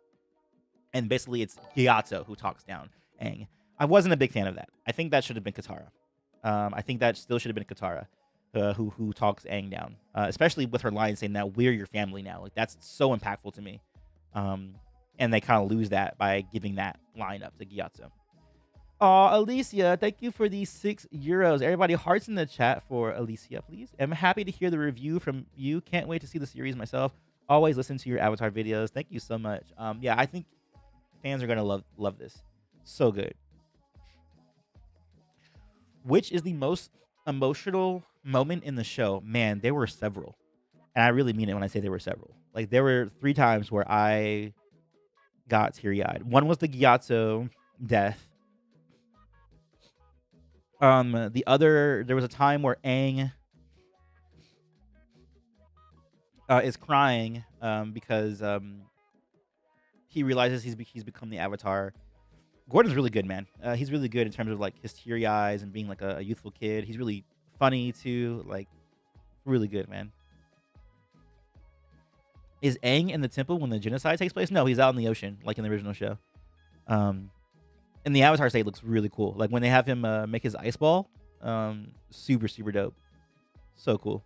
And basically, it's Gyatso who talks down Aang. I wasn't a big fan of that. I think that should have been Katara. I think that still should have been Katara who talks Aang down, especially with her line saying that we're your family now. Like, that's so impactful to me. And they kind of lose that by giving that line up to Gyatso. Alicia, thank you for these €6. Everybody, hearts in the chat for Alicia, please. I'm happy to hear the review from you. Can't wait to see the series myself. Always listen to your Avatar videos. Thank you so much. Yeah, I think fans are gonna love this. So good. Which is the most emotional moment in the show? Man, there were several, and I really mean it when I say there were several. Like there were 3 times where I got teary-eyed. One was the Gyatso death. The other, there was a time where Aang is crying because he realizes he's become the Avatar, Gordon's really good, man. He's really good in terms of like his teary eyes and being like a youthful kid. He's really funny too. Like really good, man. Is Aang in the temple when the genocide takes place? No, he's out in the ocean, like in the original show. Um, and the Avatar state looks really cool. Like when they have him make his ice ball, super super dope. So cool.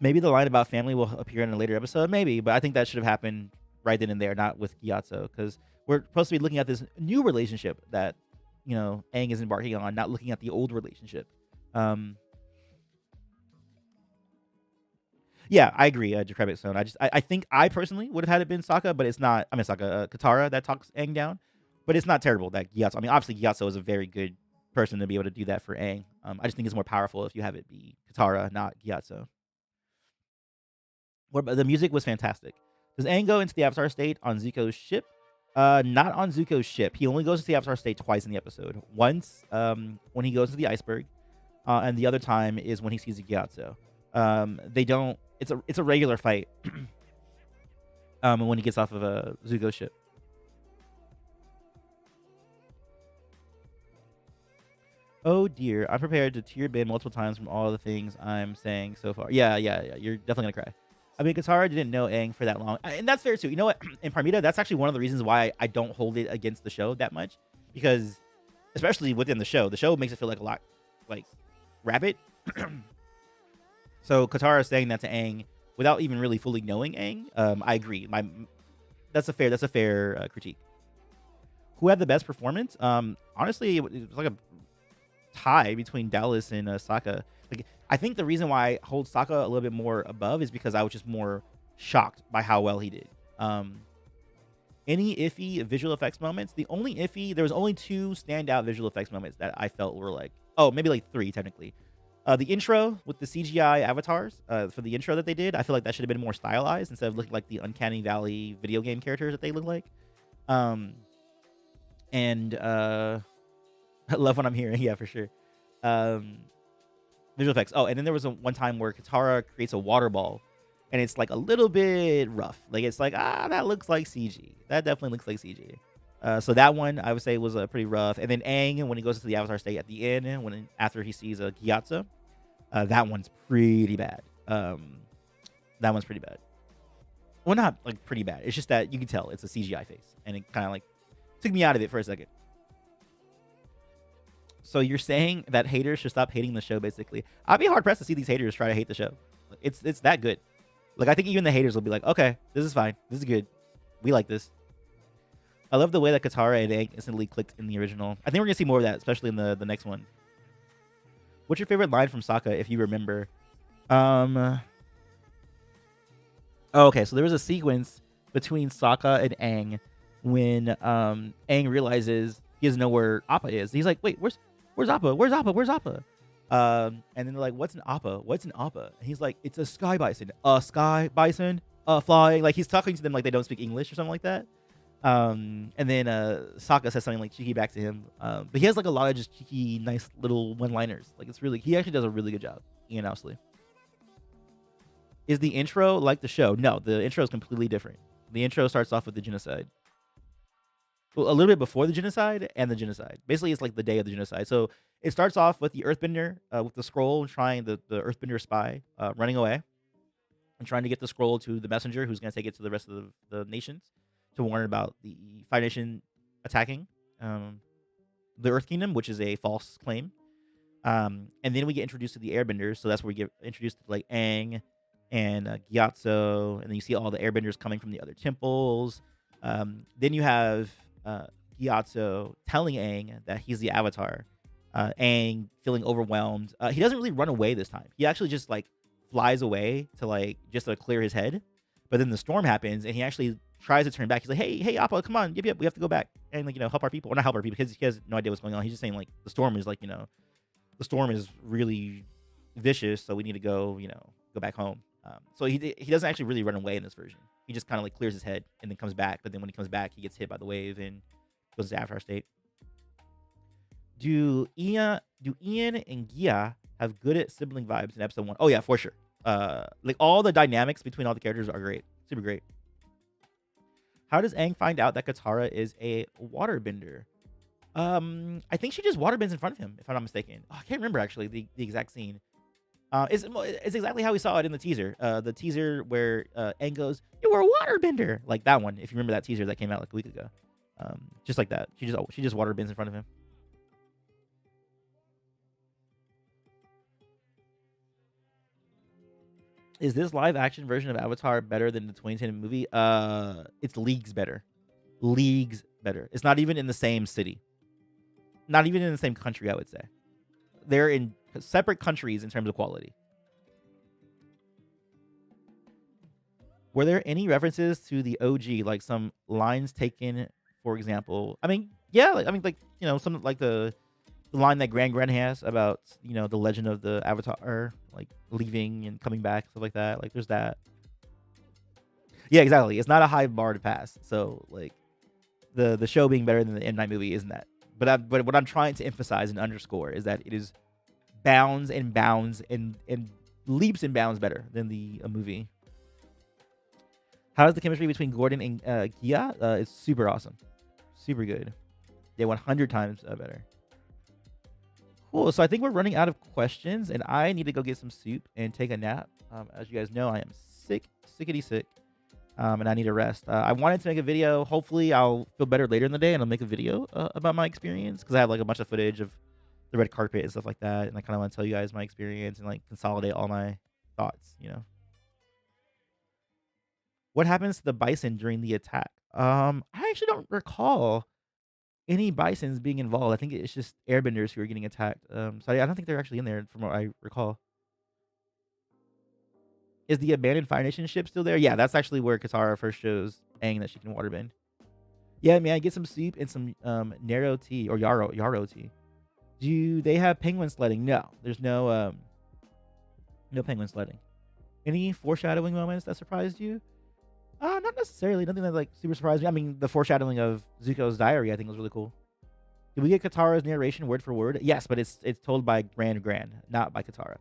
Maybe the line about family will appear in a later episode, maybe, but I think that should have happened right then and there, not with Gyatso, because we're supposed to be looking at this new relationship that Aang is embarking on, not looking at the old relationship. Um, yeah, I agree, Decrepit Stone. I think I personally would have had it been Sokka, but it's not. I mean, Sokka, Katara that talks Aang down, but it's not terrible that Gyatso. I mean, obviously Gyatso is a very good person to be able to do that for Aang. I just think it's more powerful if you have it be Katara, not Gyatso. The music was fantastic. Does Aang go into the Avatar state on Zuko's ship? Not on Zuko's ship. He only goes to the Avatar state twice in the episode. Once when he goes to the iceberg, and the other time is when he sees Gyatso. They don't. It's a regular fight. When he gets off of Zuko's ship. Oh dear, I'm prepared to tear bin multiple times from all the things I'm saying so far. Yeah. You're definitely gonna cry. I mean, Katara didn't know Aang for that long, and that's fair too. You know what? In Parmita, that's actually one of the reasons why I don't hold it against the show that much, because especially within the show makes it feel like a lot like rapid. So Katara saying that to Aang without even really fully knowing Aang, I agree. That's a fair critique. Who had the best performance? Honestly, it was like a tie between Dallas and Sokka. Like, I think the reason why I hold Sokka a little bit more above is because I was just more shocked by how well he did. Any iffy visual effects moments? There was only 2 standout visual effects moments that I felt were like, oh, maybe like 3 technically. The intro with the CGI avatars for the intro that they did, I feel like that should have been more stylized instead of looking like the Uncanny Valley video game characters that they look like. And I love what I'm hearing. Yeah, for sure. Visual effects. Oh, and then there was one time where Katara creates a water ball, and it's like a little bit rough. Like it's like that looks like CG. That definitely looks like CG. So that one I would say was pretty rough. And then Aang, when he goes to the Avatar state at the end, after he sees Gyatso, that one's pretty bad. That one's pretty bad. Well, not like pretty bad. It's just that you can tell it's a CGI face, and it kind of like took me out of it for a second. So you're saying that haters should stop hating the show, basically. I'd be hard pressed to see these haters try to hate the show. It's that good. Like I think even the haters will be like, okay, this is fine. This is good. We like this. I love the way that Katara and Aang instantly clicked in the original. I think we're gonna see more of that, especially in the next one. What's your favorite line from Sokka, if you remember? Oh, okay, so there was a sequence between Sokka and Aang when Aang realizes he doesn't know where Appa is. He's like, wait, where's Appa? Where's Appa? Where's Appa? And then they're like, what's an Appa? What's an Appa? And he's like, it's a sky bison. A sky bison? Flying. Like he's talking to them like they don't speak English or something like that. And then Sokka says something like cheeky back to him. But he has like a lot of just cheeky, nice little one-liners. Like he actually does a really good job, Ian Owsley. Is the intro like the show? No, the intro is completely different. The intro starts off with the genocide. Well, a little bit before the genocide and the genocide. Basically, it's like the day of the genocide. So it starts off with the Earthbender with the scroll trying the Earthbender spy running away and trying to get the scroll to the messenger who's going to take it to the rest of the nations to warn about the Fire Nation attacking the Earth Kingdom, which is a false claim. And then we get introduced to the Airbenders. So that's where we get introduced to like Aang and Gyatso, and then you see all the Airbenders coming from the other temples. Then you have Gyatso telling Aang that he's the Avatar. Aang feeling overwhelmed. He doesn't really run away this time. He actually just like flies away to like just to clear his head. But then the storm happens, and he actually tries to turn back. He's like, "Hey, Appa, come on, yep, we have to go back and like help our people, or not help our people, because he has no idea what's going on. He's just saying like the storm is like the storm is really vicious, so we need to go go back home." So he doesn't actually really run away in this version. He just kind of like clears his head and then comes back. But then when he comes back, he gets hit by the wave and goes to Avatar state. Do Ian and Gia have good sibling vibes in episode 1? Oh yeah, for sure. Like all the dynamics between all the characters are great, super great. How does Aang find out that Katara is a waterbender? I think she just waterbends in front of him, if I'm not mistaken. Oh, I can't remember actually the exact scene. It's exactly how we saw it in the teaser. The teaser where Aang goes, "You were a waterbender," like that one. If you remember that teaser that came out like a week ago, just like that. She just waterbends in front of him. Is this live action version of Avatar better than the 2010 movie? It's leagues better. Leagues better. It's not even in the same city. Not even in the same country, I would say. They're in separate countries in terms of quality. Were there any references to the OG, like some lines taken, for example? I mean, yeah, like some like the line that Grand has about the legend of the Avatar, like leaving and coming back, stuff like that. Like there's that. Yeah, exactly. It's not a high bar to pass. So like the show being better than the M Night movie isn't that. But what I'm trying to emphasize and underscore is that it is bounds and bounds and leaps and bounds better than the movie. How is the chemistry between Gordon and Gia? It's super awesome, super good. Yeah, 100 times better. Cool. So I think we're running out of questions, and I need to go get some soup and take a nap. As you guys know, I am sickety sick, and I need a rest. I wanted to make a video. Hopefully, I'll feel better later in the day, and I'll make a video about my experience because I have like a bunch of footage of the red carpet and stuff like that, and I kind of want to tell you guys my experience and like consolidate all my thoughts. What happens to the bison during the attack? I actually don't recall any bisons being involved. I think it's just airbenders who are getting attacked. So I don't think they're actually in there from what I recall. Is the abandoned Fire Nation ship still there? Yeah, that's actually where Katara first shows Aang that she can waterbend. Yeah, man, get some soup and some narrow tea or yarrow tea. Do they have penguin sledding? No, there's no penguin sledding. Any foreshadowing moments that surprised you? Not necessarily. Nothing that like super surprised me. I mean, the foreshadowing of Zuko's diary I think was really cool. Did we get Katara's narration word for word? Yes, but it's told by Grand, not by Katara.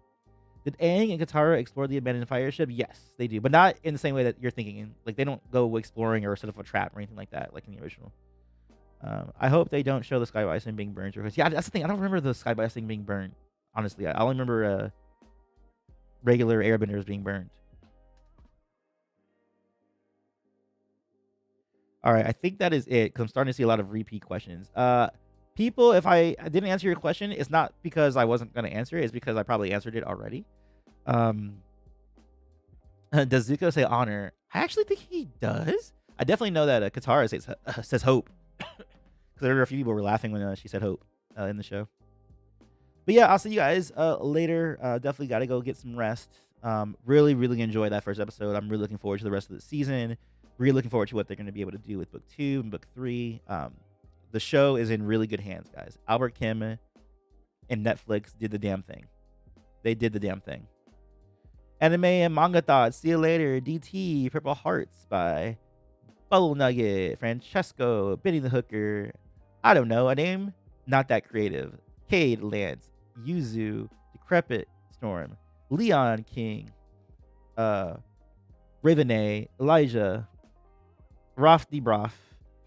Did Aang and Katara explore the abandoned fire ship? Yes, they do, but not in the same way that you're thinking. Like they don't go exploring or set up a trap or anything like that, like in the original. I hope they don't show the Sky Bison being burned. Because yeah, that's the thing. I don't remember the Sky Bison being burned. Honestly, I only remember regular airbenders being burned. All right, I think that is it because I'm starting to see a lot of repeat questions. People, if I didn't answer your question, it's not because I wasn't going to answer it. It's because I probably answered it already. Um, does Zuko say honor? I actually think he does. I definitely know that Katara says hope. Because I remember a few people were laughing when she said hope in the show. But yeah, I'll see you guys later. Definitely got to go get some rest. Really, really enjoy that first episode. I'm really looking forward to the rest of the season. Really looking forward to what they're going to be able to do with book 2 and book 3. The show is in really good hands, guys. Albert Kim and Netflix did the damn thing. They did the damn thing. Anime and manga thoughts. See you later. DT, Purple Hearts by Bubble Nugget, Francesco, Benny the Hooker. I don't know. A name? Not that creative. Cade, Lance, Yuzu, Decrepit Storm, Leon King, Ravenay, Elijah, Rofty Broff,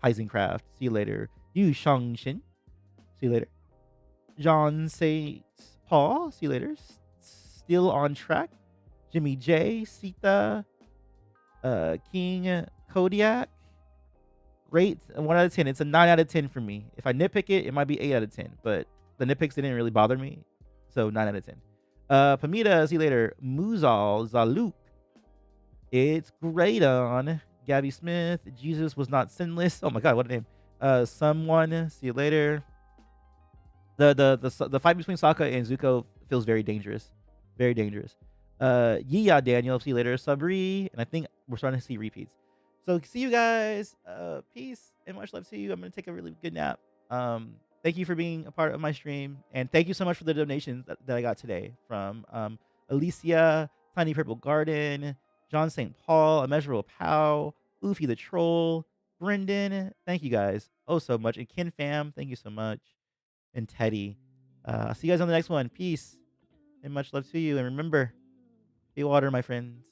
Heisencraft. See you later. Yu Shangshin. See you later. John St. Paul. See you later. Still on track. Jimmy J. Sita. King Kodiak. Rate 1 out of 10. It's a 9 out of 10 for me. If I nitpick it, it might be 8 out of 10. But the nitpicks didn't really bother me. So 9 out of 10. Pamita, see you later. Muzal Zaluk. It's great on. Gabby Smith. Jesus was not sinless. Oh my god, what a name. Someone, see you later. The fight between Sokka and Zuko feels very dangerous. Very dangerous. Yeah, Daniel, see you later. Sabri, and I think we're starting to see repeats. So see you guys. Peace and much love to you. I'm gonna take a really good nap. Thank you for being a part of my stream, and thank you so much for the donations that I got today from Alicia, Tiny Purple Garden, John St. Paul, Immeasurable Pow, Oofy the Troll, Brendan. Thank you guys so much, and Ken Fam, thank you so much, and Teddy. See you guys on the next one. Peace and much love to you, and remember, be water, my friends.